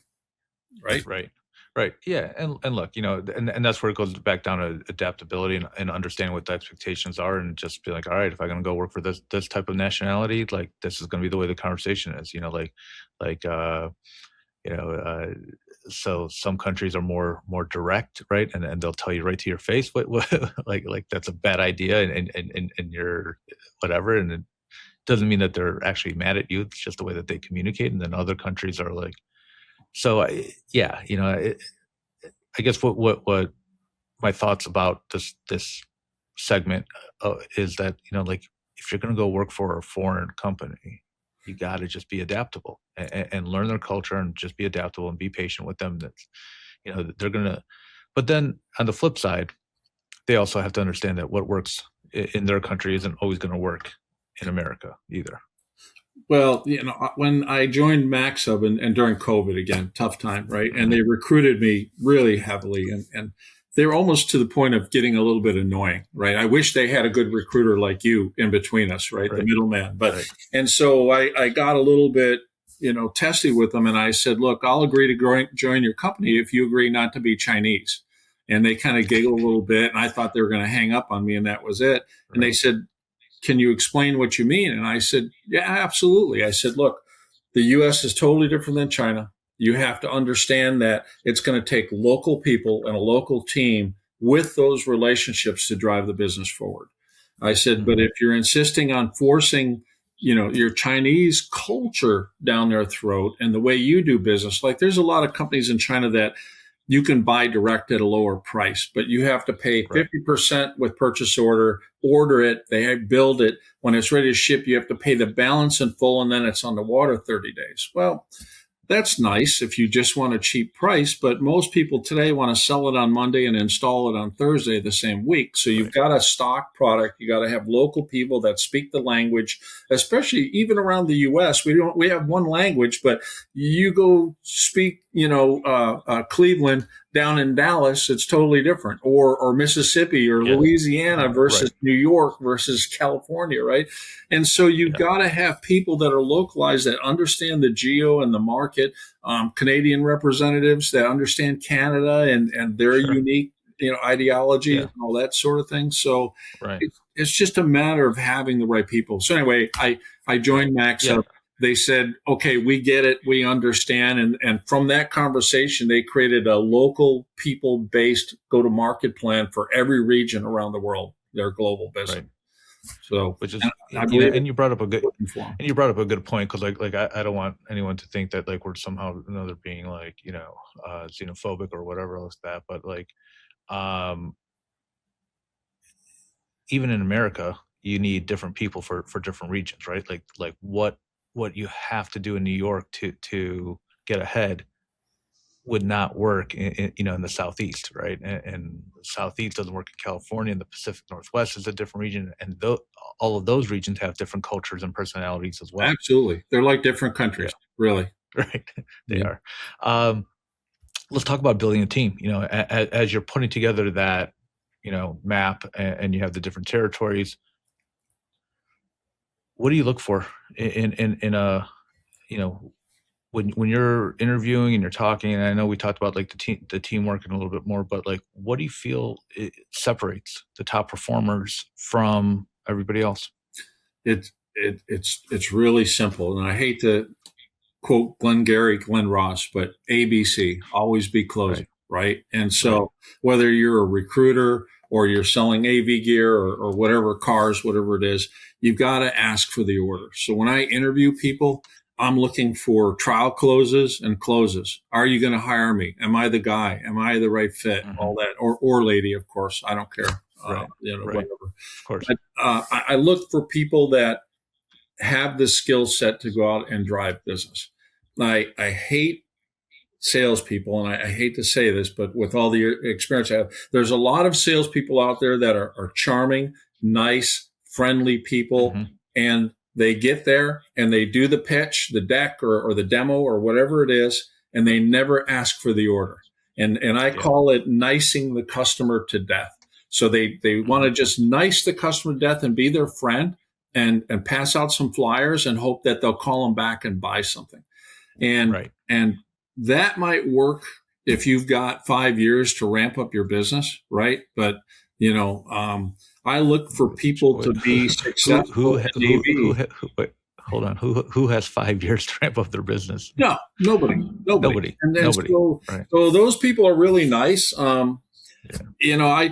Right. Right. Yeah. And look, and that's where it goes back down to adaptability and understanding what the expectations are, and just be like, all right, if I'm going to go work for this type of nationality, like this is going to be the way the conversation is, so some countries are more direct, right? And they'll tell you right to your face what like that's a bad idea and you're whatever. And it doesn't mean that they're actually mad at you. It's just the way that they communicate. And then other countries are like, so I guess what my thoughts about this segment is that, like if you're going to go work for a foreign company, you got to just be adaptable and learn their culture and just be adaptable and be patient with them. That's, they're going to, but then on the flip side, they also have to understand that what works in their country isn't always going to work in America either. Well, when I joined Maxhub and during COVID, again, tough time, right? And they recruited me really heavily, and they were almost to the point of getting a little bit annoying, right? I wish they had a good recruiter like you in between us, right? The middleman. But and so I got a little bit, testy with them, and I said, look, I'll agree to join your company if you agree not to be Chinese. And they kind of giggled a little bit, and I thought they were going to hang up on me, and that was it. And they said, can you explain what you mean? And I said, yeah, absolutely. I said, look, the U.S. is totally different than China. You have to understand that it's going to take local people and a local team with those relationships to drive the business forward. I said, but if you're insisting on forcing, your Chinese culture down their throat and the way you do business, like there's a lot of companies in China that you can buy direct at a lower price, but you have to pay 50% with purchase order it, they build it. When it's ready to ship, you have to pay the balance in full, and then it's on the water 30 days. Well, that's nice if you just want a cheap price, but most people today want to sell it on Monday and install it on Thursday the same week. So you've got a stock product. You got to have local people that speak the language, especially even around the U.S. We have one language, but you go speak, Cleveland down in Dallas, it's totally different, or Mississippi or Louisiana versus New York versus California, right? And so you've got to have people that are localized that understand the geo and the market, Canadian representatives that understand Canada and their unique, ideology and all that sort of thing. So it's just a matter of having the right people. So anyway, I joined Maxhub. they said, okay, we get it. We understand. And from that conversation, they created a local people-based go-to-market plan for every region around the world, their global business. Right. So, which is, and you brought up a good point. Cause I don't want anyone to think that like we're somehow another being like, xenophobic or whatever else that, but like, even in America, you need different people for different regions, right? Like what you have to do in New York to get ahead would not work in the Southeast, right? And the Southeast doesn't work in California, and the Pacific Northwest is a different region, and all of those regions have different cultures and personalities as well. Absolutely, they're like different countries, really. Right, they are. Let's talk about building a team. As you're putting together that map, and you have the different territories. What do you look for in a when you're interviewing and you're talking? And I know we talked about like the teamwork and a little bit more, but like, what do you feel it separates the top performers from everybody else? It's really simple, and I hate to quote Glenn Ross, but ABC, always be closing, right? And so whether you're a recruiter or you're selling AV gear or whatever, cars, whatever it is, you've got to ask for the order. So when I interview people, I'm looking for trial closes and closes. Are you going to hire me? Am I the guy? Am I the right fit? Mm-hmm. All that, or lady, of course. I don't care. Whatever. Of course. But, I look for people that have the skill set to go out and drive business. I hate salespeople, and I hate to say this, but with all the experience I have, there's a lot of salespeople out there that are charming, nice, friendly people, mm-hmm. and they get there and they do the pitch, the deck, or the demo, or whatever it is, and they never ask for the order. And I call it nicing the customer to death. So they want to just nice the customer to death and be their friend, and pass out some flyers and hope that they'll call them back and buy something. And that might work if you've got 5 years to ramp up your business, right? But I look for people to be successful. Wait, hold on. Who has 5 years to ramp up their business? No, nobody. And then Nobody. So those people are really nice. But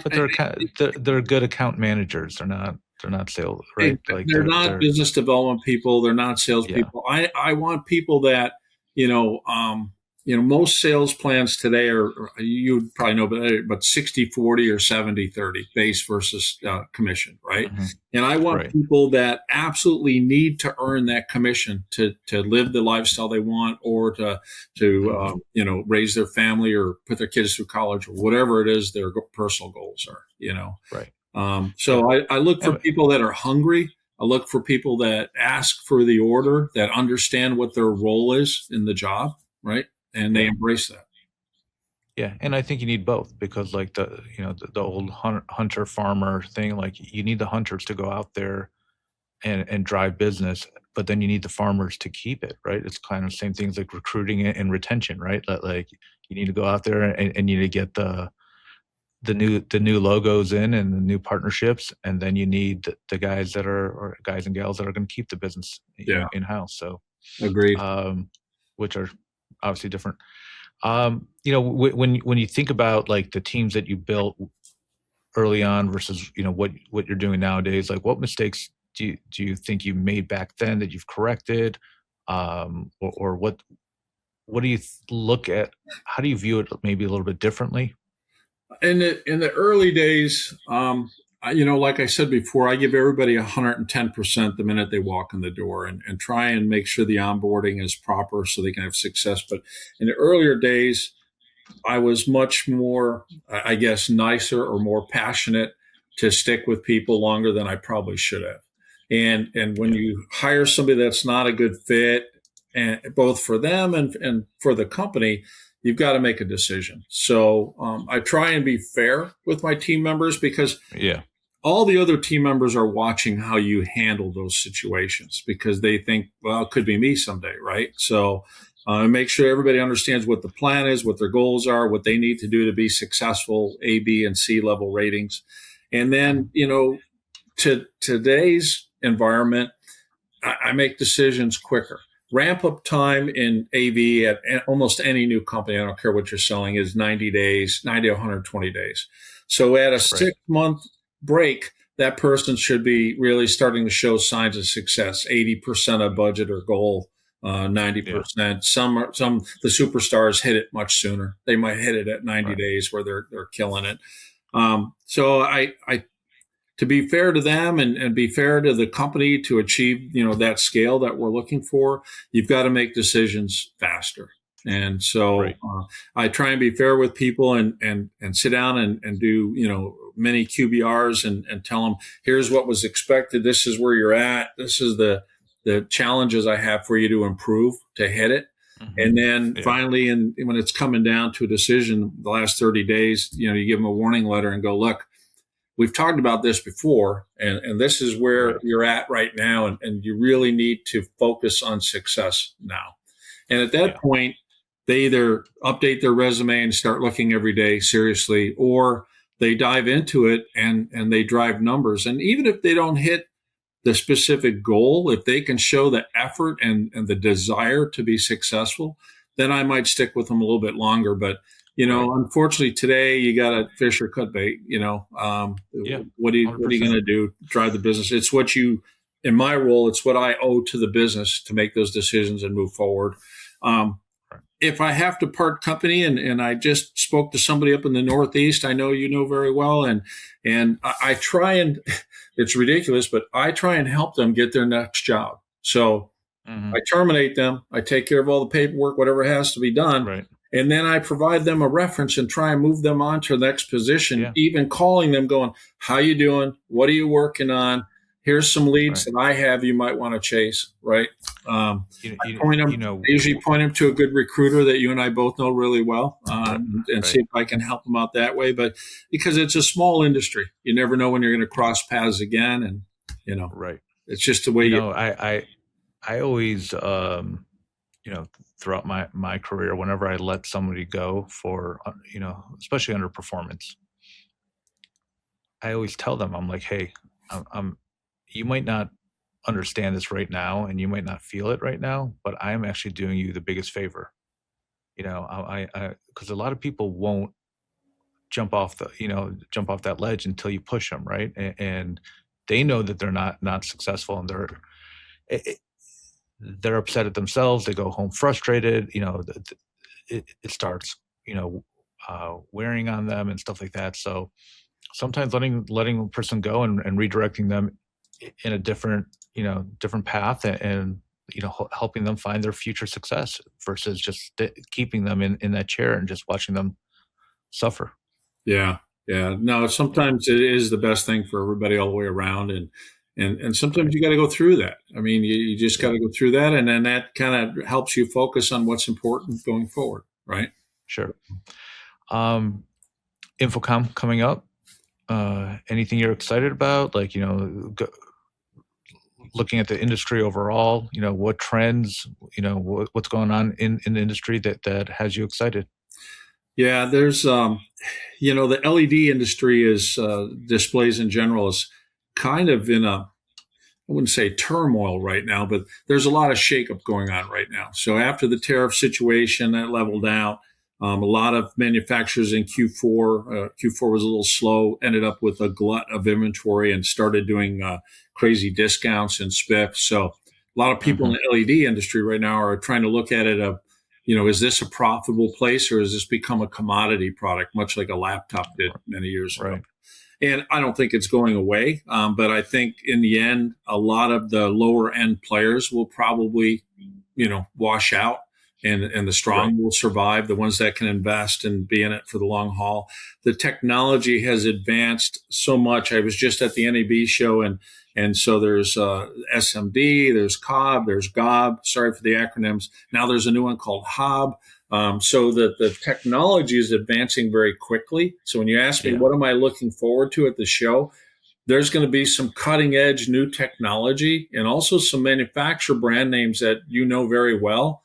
they're good account managers. They're not sales, right? They're not business development people. They're not salespeople. I want people that, most sales plans today are, you probably know, but 60-40 or 70-30 base versus commission, right? Mm-hmm. And I want people that absolutely need to earn that commission to live the lifestyle they want, or to raise their family or put their kids through college, or whatever it is their personal goals are, Right. I look for people that are hungry. I look for people that ask for the order, that understand what their role is in the job, right? And they embrace that. Yeah, and I think you need both, because like the old hunter farmer thing, like you need the hunters to go out there and drive business, but then you need the farmers to keep it, right? It's kind of the same things like recruiting and retention, right? Like you need to go out there and you need to get the new logos in and the new partnerships, and then you need the guys that or guys and gals that are going to keep the business in house. So agreed. Which are obviously different. When you think about like the teams that you built early on versus what you're doing nowadays, like what mistakes do you think you made back then that you've corrected, or what do you look at? How do you view it maybe a little bit differently? In the early days, like I said before, I give everybody 110% the minute they walk in the door, and try and make sure the onboarding is proper so they can have success. But in the earlier days, I was much more, I guess, nicer or more passionate to stick with people longer than I probably should have. And when you hire somebody that's not a good fit, and both for them and for the company, you've got to make a decision. So I try and be fair with my team members, because all the other team members are watching how you handle those situations, because they think, well, it could be me someday, right? So make sure everybody understands what the plan is, what their goals are, what they need to do to be successful, A, B, and C level ratings. And then, to today's environment, I make decisions quicker. ramp up time in AV at almost any new company, I don't care what you're selling, is 90 days, 90 to 120 days. So at a Right. 6-month break, that person should be really starting to show signs of success, 80% of budget or goal, 90%. Some the superstars hit it much sooner. They might hit it at 90 days where they're killing it. So I to be fair to them and be fair to the company to achieve, that scale that we're looking for, you've got to make decisions faster. And so I try and be fair with people and sit down and do, many QBRs and tell them, here's what was expected. This is where you're at. This is the challenges I have for you to improve to hit it. Mm-hmm. And then finally, when it's coming down to a decision, the last 30 days, you give them a warning letter and go, look, we've talked about this before, and this is where you're at right now, and you really need to focus on success now. And at that point, they either update their resume and start looking every day seriously, or they dive into it and they drive numbers. And even if they don't hit the specific goal, if they can show the effort and the desire to be successful, then I might stick with them a little bit longer. But unfortunately, today you got to fish or cut bait. What are you going to do? Drive the business. It's what in my role, it's what I owe to the business to make those decisions and move forward. If I have to part company, and I just spoke to somebody up in the Northeast, I know you know very well, and I try and it's ridiculous, but I try and help them get their next job. So I terminate them. I take care of all the paperwork, whatever has to be done. Right. And then I provide them a reference and try and move them on to the next position, even calling them going, how you doing? What are you working on? Here's some leads that I have you might want to chase, right? I usually point them to a good recruiter that you and I both know really well and see if I can help them out that way. But because it's a small industry, you never know when you're going to cross paths again. And, it's just the way I always, throughout my career, whenever I let somebody go for, especially underperformance, I always tell them, I'm like, hey, you might not understand this right now and you might not feel it right now, but I'm actually doing you the biggest favor. Because a lot of people won't jump off that ledge until you push them, right? And they know that they're not successful, and they're upset at themselves. They go home frustrated. It starts, wearing on them and stuff like that. So sometimes letting a person go and redirecting them in a different path and helping them find their future success versus just keeping them in that chair and just watching them suffer. Yeah. No, sometimes it is the best thing for everybody all the way around. And sometimes you got to go through that. I mean, you just got to go through that. And then that kind of helps you focus on what's important going forward. Right. Sure. InfoComm coming up. Anything you're excited about? Like, looking at the industry overall, what trends, what's going on in the industry that has you excited? Yeah, there's, the LED industry is displays in general is kind of in I wouldn't say turmoil right now, but there's a lot of shakeup going on right now. So after the tariff situation that leveled out, a lot of manufacturers in Q4 was a little slow, ended up with a glut of inventory and started doing crazy discounts and spiffs. So a lot of people in the LED industry right now are trying to look at it is this a profitable place or has this become a commodity product, much like a laptop did many years ago? And I don't think it's going away, but I think in the end, a lot of the lower end players will probably, wash out. And the strong will survive, the ones that can invest and be in it for the long haul. The technology has advanced so much. I was just at the NAB show, and so there's SMD, there's COB, there's GOB. Sorry for the acronyms. Now there's a new one called HOB. So the technology is advancing very quickly. So when you ask me, what am I looking forward to at the show? There's going to be some cutting edge new technology and also some manufacturer brand names that you know very well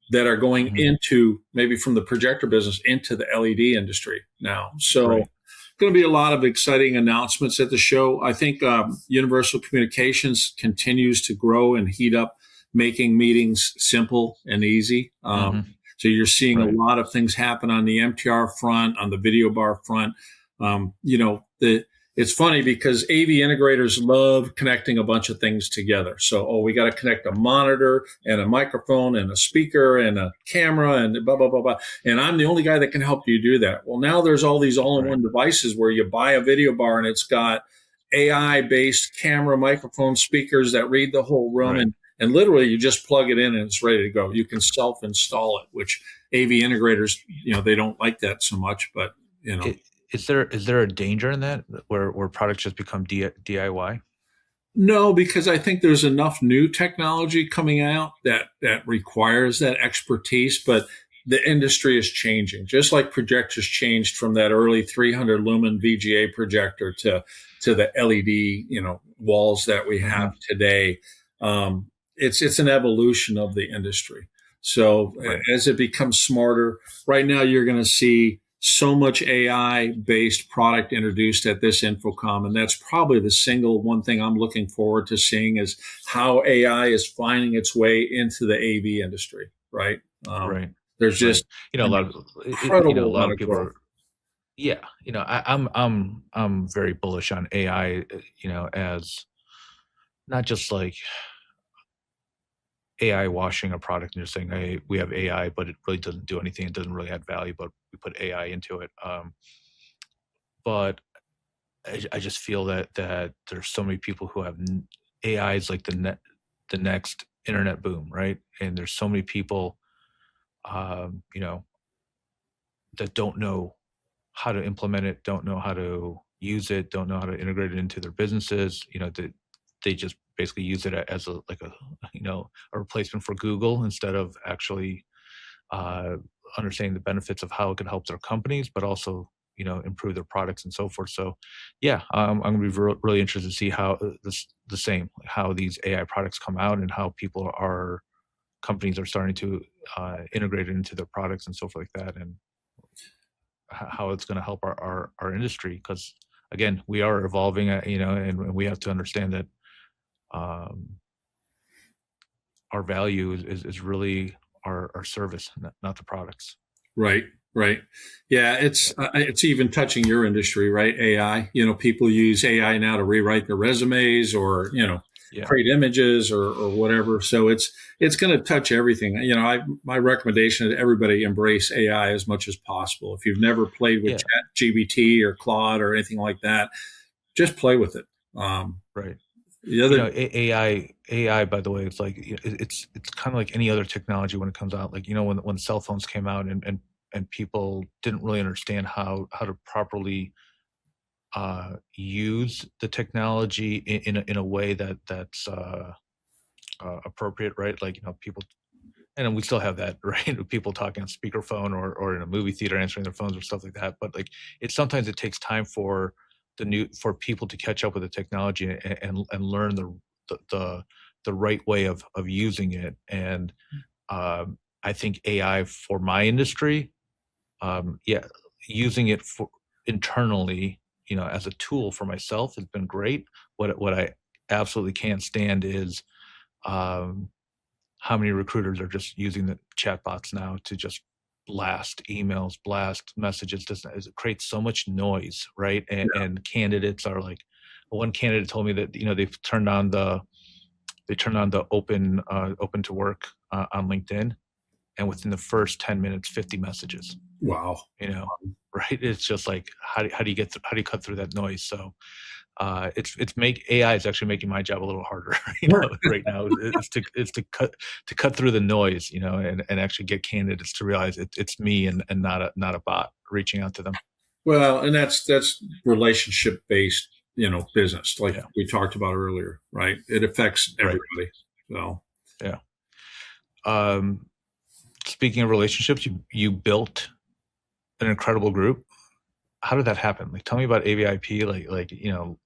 that are going into maybe from the projector business into the LED industry now. So going to be a lot of exciting announcements at the show. I think Universal Communications continues to grow and heat up making meetings simple and easy. So you're seeing a Right. lot of things happen on the MTR front, on the video bar front. It's funny because AV integrators love connecting a bunch of things together. So, we got to connect a monitor and a microphone and a speaker and a camera and blah, blah, blah, blah. And I'm the only guy that can help you do that. Well, now there's all these all-in-one devices where you buy a video bar and it's got AI-based camera, microphone, speakers that read the whole room. Right. And literally you just plug it in and it's ready to go. You can self-install it, which AV integrators, they don't like that so much, but Is there a danger in that where products just become DIY? No, because I think there's enough new technology coming out that requires that expertise, but the industry is changing. Just like projectors changed from that early 300 lumen VGA projector to the LED, walls that we have today. It's an evolution of the industry. So as it becomes smarter, right now you're going to see so much AI-based product introduced at this InfoComm, and that's probably the single one thing I'm looking forward to seeing is how AI is finding its way into the AV industry. Right? Right. There's just a lot of incredible a lot of of people. growth. I'm very bullish on AI. As not just like AI washing a product and just saying, hey, we have AI, but it really doesn't do anything. It doesn't really add value, but we put AI into it. But I just feel that there's so many people who have AI is like the next internet boom, right? And there's so many people, that don't know how to implement it, don't know how to use it, don't know how to integrate it into their businesses. They just basically use it as a replacement for Google instead of actually understanding the benefits of how it can help their companies, but also improve their products and so forth. So, I'm going to be really interested to see how how these AI products come out and how companies are starting to integrate it into their products and so forth like that, and how it's going to help our industry. Because again, we are evolving, and we have to understand that our value is really our service, not the products. Right. Yeah, it's even touching your industry, right? AI. People use AI now to rewrite their resumes or create images or whatever. So it's going to touch everything. My recommendation is everybody embrace AI as much as possible. If you've never played with ChatGPT or Claude or anything like that, just play with it. Right. The other AI, by the way, it's like it's kind of like any other technology when it comes out. Like when cell phones came out and people didn't really understand how to properly use the technology in a way that's appropriate, right? Like people, and we still have that, right? People talking on speakerphone or in a movie theater answering their phones or stuff like that. But like sometimes it takes time for people to catch up with the technology and learn the right way of using it. And I think AI for my industry, using it for internally, as a tool for myself has been great. What I absolutely can't stand is how many recruiters are just using the chatbots now to just blast emails, blast messages. It creates so much noise, right? And candidates are like, one candidate told me that they've turned on the open to work on LinkedIn, and within the first 10 minutes, 50 messages. Wow. Right? It's just like how do you cut through that noise? So AI is actually making my job a little harder, right now. Is to cut through the noise, and actually get candidates to realize it's me and not a bot reaching out to them. Well, and that's relationship based, business, like we talked about earlier, right? It affects everybody. Right. So speaking of relationships, you built an incredible group. How did that happen? Like, tell me about AVIP.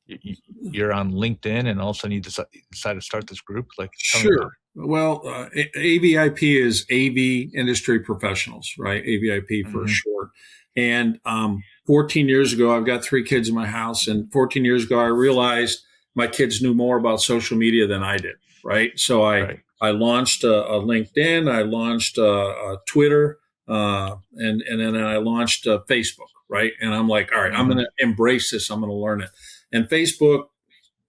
You're on LinkedIn and all of a sudden you decide to start this group. Like, sure. Well, AVIP is AV Industry Professionals, right? AVIP for short. And 14 years ago, I've got 3 kids in my house. And 14 years ago, I realized my kids knew more about social media than I did. right? So I launched a LinkedIn, I launched a Twitter, and then I launched Facebook, right? And I'm like, all right, I'm going to embrace this. I'm going to learn it. And Facebook,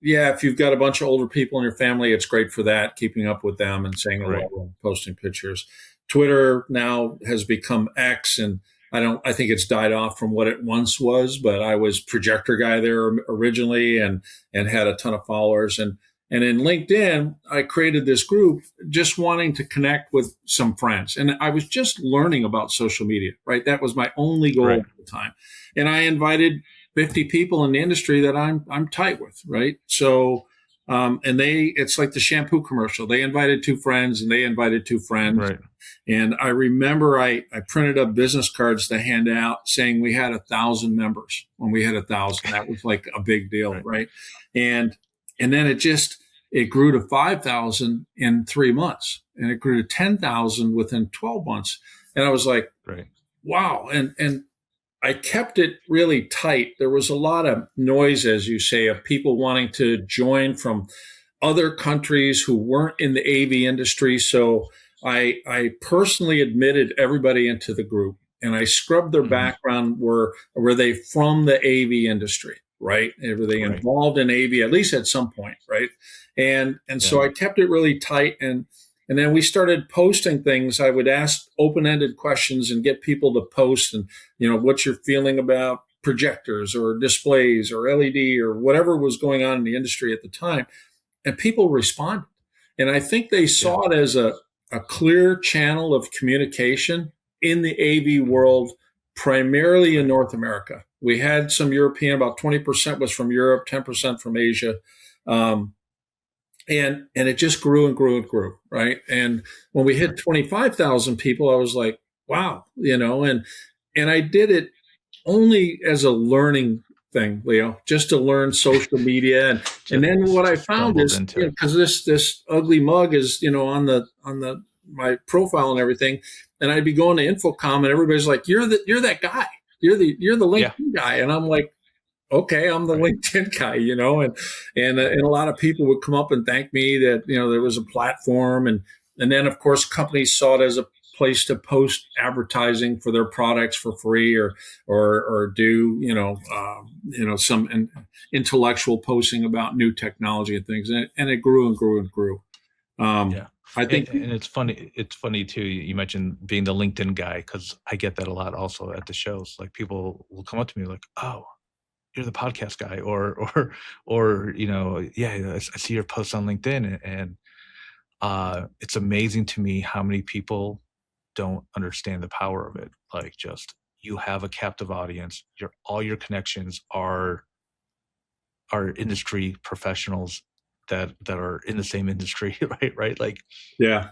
yeah, if you've got a bunch of older people in your family, it's great for that, keeping up with them and saying hello and posting pictures. Twitter now has become X, and I think it's died off from what it once was, but I was projector guy there originally and had a ton of followers. And in LinkedIn, I created this group just wanting to connect with some friends. And I was just learning about social media, right? That was my only goal at the time. And I invited 50 people in the industry that I'm tight with, right? So, and it's like the shampoo commercial. They invited two friends and they invited two friends. Right. And I remember I printed up business cards to hand out saying we had 1,000 members. When we had 1,000, that was like a big deal, right? And then it grew to 5,000 in 3 months, and it grew to 10,000 within 12 months. And I was like, wow. And I kept it really tight. There was a lot of noise, as you say, of people wanting to join from other countries who weren't in the AV industry. So I personally admitted everybody into the group, and I scrubbed their background. Were they from the AV industry, right? Were they involved in AV, at least at some point, right? And so I kept it really tight. And then we started posting things. I would ask open-ended questions and get people to post and, what you're feeling about projectors or displays or LED or whatever was going on in the industry at the time. And people responded. And I think they saw it as a clear channel of communication in the AV world, primarily in North America. We had some European, about 20% was from Europe, 10% from Asia. And it just grew and grew and grew, right? And when we hit 25,000 people, I was like, wow, and I did it only as a learning thing, Leo, just to learn social media. And then what I found is, because this ugly mug is, on my profile and everything, and I'd be going to InfoComm and everybody's like, you're that guy. You're the LinkedIn guy. And I'm like, okay, I'm the LinkedIn guy, and a lot of people would come up and thank me that, there was a platform. And then, of course, companies saw it as a place to post advertising for their products for free or do, some intellectual posting about new technology and things. And it grew and grew and grew. I think, and it's funny. It's funny too. You mentioned being the LinkedIn guy, because I get that a lot also at the shows. Like people will come up to me like, "Oh, you're the podcast guy," or I see your posts on LinkedIn, and it's amazing to me how many people don't understand the power of it. Like, just you have a captive audience. All your connections are industry professionals that are in the same industry, right? Like,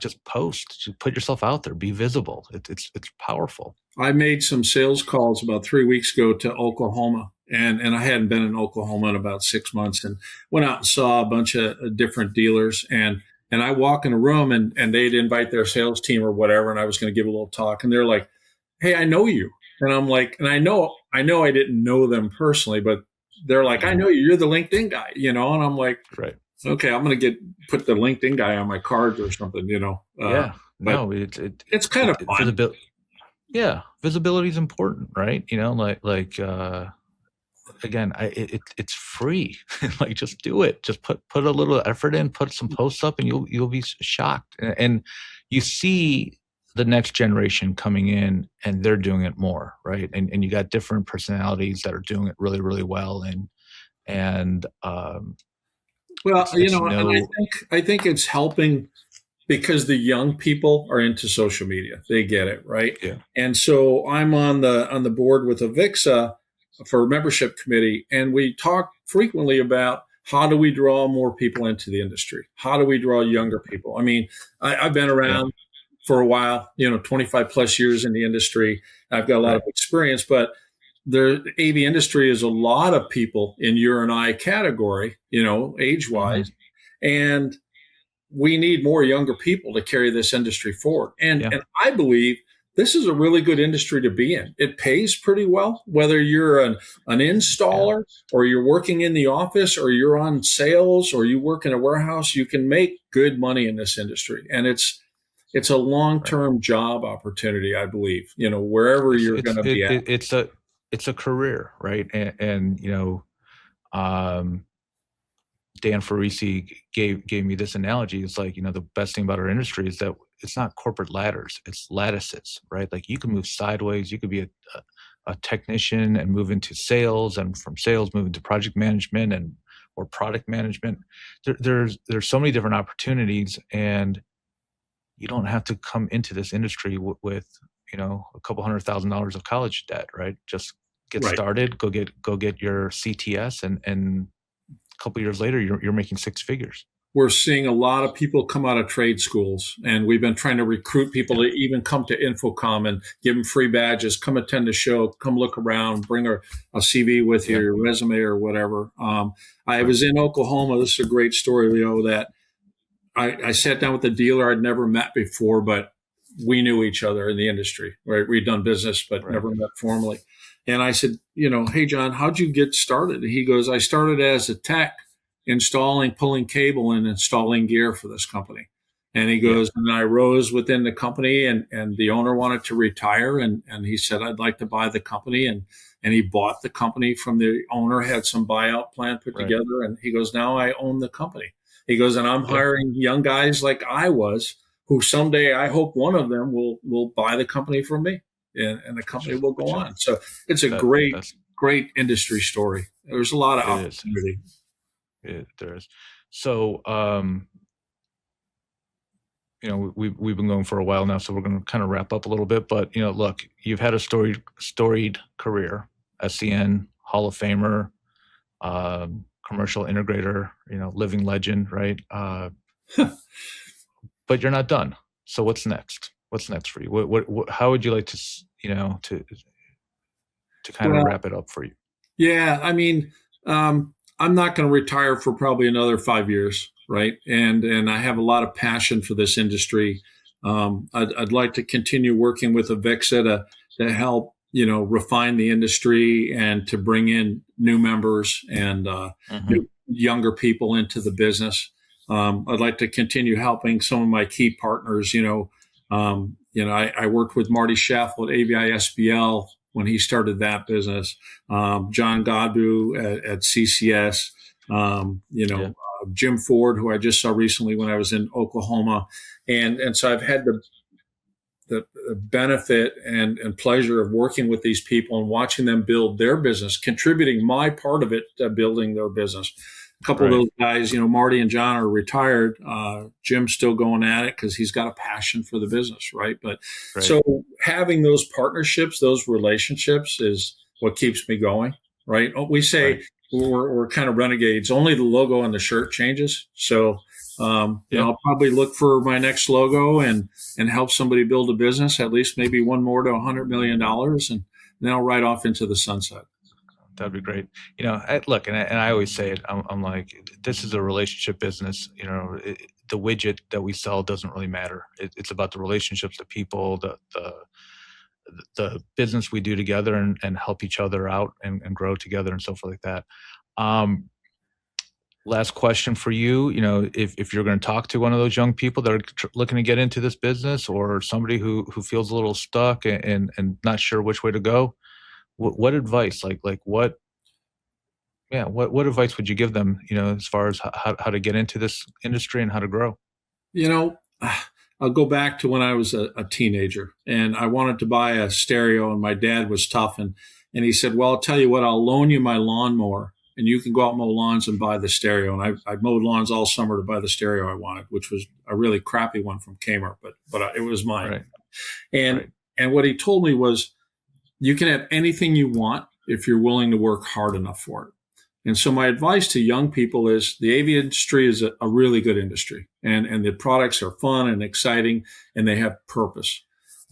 just post, just put yourself out there, be visible. It's powerful. I made some sales calls about 3 weeks ago to Oklahoma, and I hadn't been in Oklahoma in about 6 months, and went out and saw a bunch of different dealers, and I walk in a room and they'd invite their sales team or whatever, and I was going to give a little talk, and they're like, "Hey, I know you," and I'm like, and I know I didn't know them personally, but they're like, "I know you. You're the LinkedIn guy," and I'm like, okay, I'm going to put the LinkedIn guy on my cards or something, it's kind of fun. Visibility is important, right? Again, it's free. Like, just do it. Just put a little effort in, put some posts up, and you'll be shocked. And you see the next generation coming in, and they're doing it more, right? And you got different personalities that are doing it really, really well. And I think it's helping because the young people are into social media. They get it, right? Yeah. And so I'm on the board with AVIXA for a membership committee, and we talk frequently about how do we draw more people into the industry? How do we draw younger people? I mean, I've been around for a while, 25 plus years in the industry. I've got a lot of experience, but the AV industry is a lot of people in your and I category, age-wise, and we need more younger people to carry this industry forward. And I believe this is a really good industry to be in. It pays pretty well, whether you're an installer or you're working in the office or you're on sales or you work in a warehouse. You can make good money in this industry, and it's a long-term job opportunity, I believe. Wherever you're going to be at. It's a career, right? And Dan Farisi gave me this analogy. It's like, the best thing about our industry is that it's not corporate ladders, it's lattices, right? Like you can move sideways. You could be a technician and move into sales, and from sales move into project management or product management. There's so many different opportunities, and you don't have to come into this industry with a couple $100,000 of college debt, right? Just get started, go get your CTS, and a couple years later, you're making six figures. We're seeing a lot of people come out of trade schools, and we've been trying to recruit people to even come to InfoComm and give them free badges, come attend the show, come look around, bring a CV with you, your resume or whatever. I was in Oklahoma. This is a great story, Leo, that I sat down with a dealer I'd never met before, but we knew each other in the industry, right? We'd done business, but never met formally. And I said, hey, John, how'd you get started? And he goes, I started as a tech pulling cable and installing gear for this company. And he goes, and I rose within the company, and the owner wanted to retire. And he said, I'd like to buy the company. And he bought the company from the owner, had some buyout plan put together. And he goes, now I own the company. He goes, and I'm hiring young guys like I was, who someday I hope one of them will buy the company from me, and the company will go on. So it's a great industry story. There's a lot of opportunity. There is. So, we've been going for a while now, so we're going to kind of wrap up a little bit. But look, you've had a storied career, SCN Hall of Famer, commercial integrator, living legend, right? But you're not done. So what's next? What's next for you? What how would you like to to kind of wrap it up for you? Yeah, I mean, I'm not going to retire for probably another 5 years, right? And I have a lot of passion for this industry. I'd like to continue working with Avixa to help refine the industry and to bring in new members and new, younger people into the business. I'd like to continue helping some of my key partners. I worked with Marty Schaffel at AVI SBL when he started that business. John Godbout at CCS. Jim Ford, who I just saw recently when I was in Oklahoma, and so I've had the benefit and pleasure of working with these people and watching them build their business, contributing my part of it to building their business. A couple of those guys, Marty and John are retired. Jim's still going at it because he's got a passion for the business, right? So having those partnerships, those relationships is what keeps me going, right? We say we're kind of renegades. Only the logo on the shirt changes. So I'll probably look for my next logo and help somebody build a business, at least maybe one more to $100 million, and then I'll ride off into the sunset. That'd be great. I always say it. I'm like, this is a relationship business. The widget that we sell doesn't really matter. It's about the relationships, the people, the business we do together and help each other out and grow together and so forth like that. Last question for you. If you're going to talk to one of those young people that are looking to get into this business, or somebody who feels a little stuck and not sure which way to go, what advice, what advice would you give them, as far as how to get into this industry and how to grow? I'll go back to when I was a teenager and I wanted to buy a stereo, and my dad was tough. And he said, well, I'll tell you what, I'll loan you my lawnmower and you can go out and mow lawns and buy the stereo. And I mowed lawns all summer to buy the stereo I wanted, which was a really crappy one from Kmart, but it was mine. And what he told me was, you can have anything you want if you're willing to work hard enough for it. And so my advice to young people is the AV industry is a really good industry, and the products are fun and exciting and they have purpose,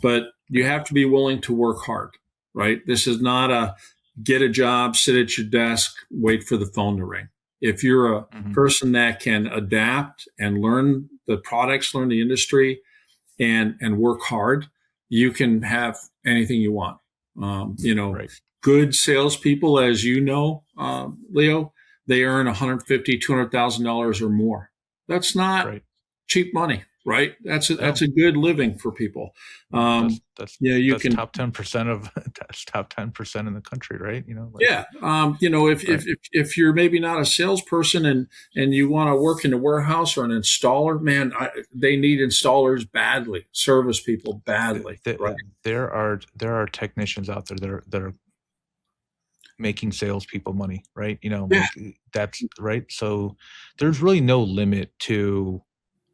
but you have to be willing to work hard, right? This is not a get a job, sit at your desk, wait for the phone to ring. If you're a person that can adapt and learn the products, learn the industry and work hard, you can have anything you want. Right. Good salespeople, as you know, Leo, they earn $150,000, $200,000 or more. That's not Right. cheap money, right? That's No. a good living for people. You That's can. top 10% of that's top 10% in the country, right? Yeah, Right. if you're maybe not a salesperson and you want to work in a warehouse or an installer, man, they need installers badly, service people badly, right? There are technicians out there that are making salespeople money, right? Yeah, That's right. So there's really no limit to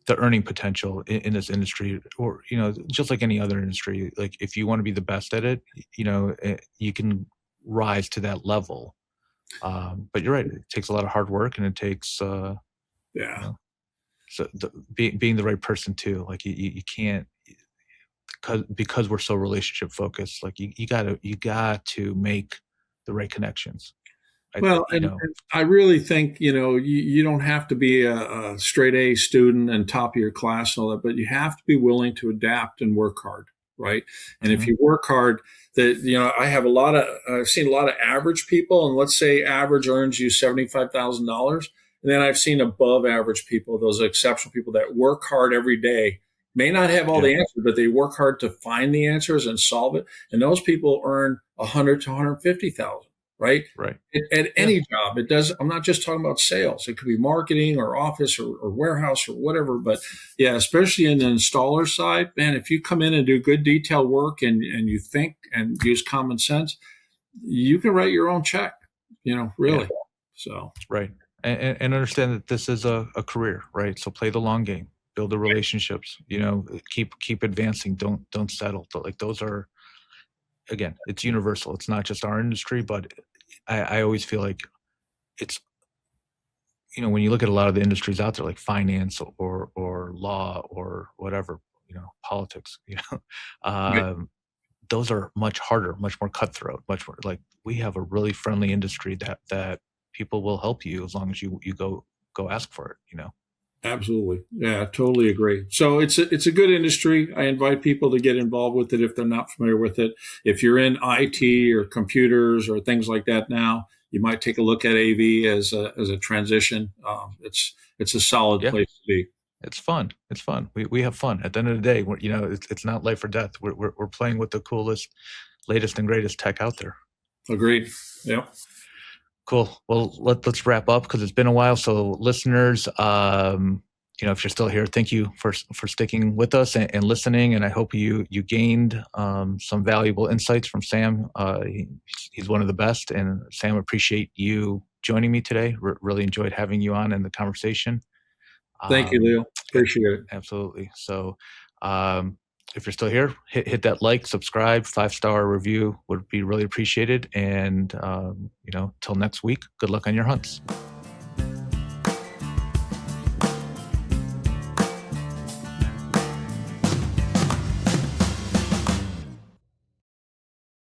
the earning potential in this industry, or just like any other industry. Like if you want to be the best at it, you can rise to that level. But you're right; it takes a lot of hard work, and it takes you yeah. know being the right person too. Like you can't, because we're so relationship focused. Like you got to make the right connections. I, Well, you know, and I really think, you don't have to be a straight A student and top of your class and all that, but you have to be willing to adapt and work hard, right? And if mhm, you work hard, I've seen a lot of average people, and let's say average earns you $75,000. And then I've seen above average people, those exceptional people that work hard every day, may not have all yeah, the answers, but they work hard to find the answers and solve it. And those people earn 100 to 150,000, right? right, At yeah, any job. It does. I'm not just talking about sales. It could be marketing or office or warehouse or whatever. But yeah, especially in the installer side, man, if you come in and do good detail work and you think and use common sense, you can write your own check, yeah, really. So, right. And understand that this is a career, right? So play the long game, build the relationships. Keep advancing. Don't settle. Like those are, again, it's universal. It's not just our industry, but I always feel like it's, when you look at a lot of the industries out there, like finance or law or whatever, politics, right. um, those are much harder, much more cutthroat, much more like, we have a really friendly industry that people will help you as long as you go ask for it. Absolutely. Yeah, I totally agree. So it's a good industry. I invite people to get involved with it if they're not familiar with it. If you're in IT or computers or things like that now, you might take a look at AV as a transition. It's a solid Yeah, place to be. it's fun. It's fun. We have fun. At the end of the day, it's not life or death. We're playing with the coolest, latest and greatest tech out there. Agreed. Yeah. Cool. Well, let's wrap up because it's been a while. So, listeners, if you're still here, thank you for sticking with us and listening. And I hope you gained some valuable insights from Sam. He's one of the best. And Sam, appreciate you joining me today. Really enjoyed having you on in the conversation. Thank you, Um, Leo. Appreciate it. Absolutely. So, if you're still here, hit that like, subscribe, 5-star review would be really appreciated. And till next week, good luck on your hunts.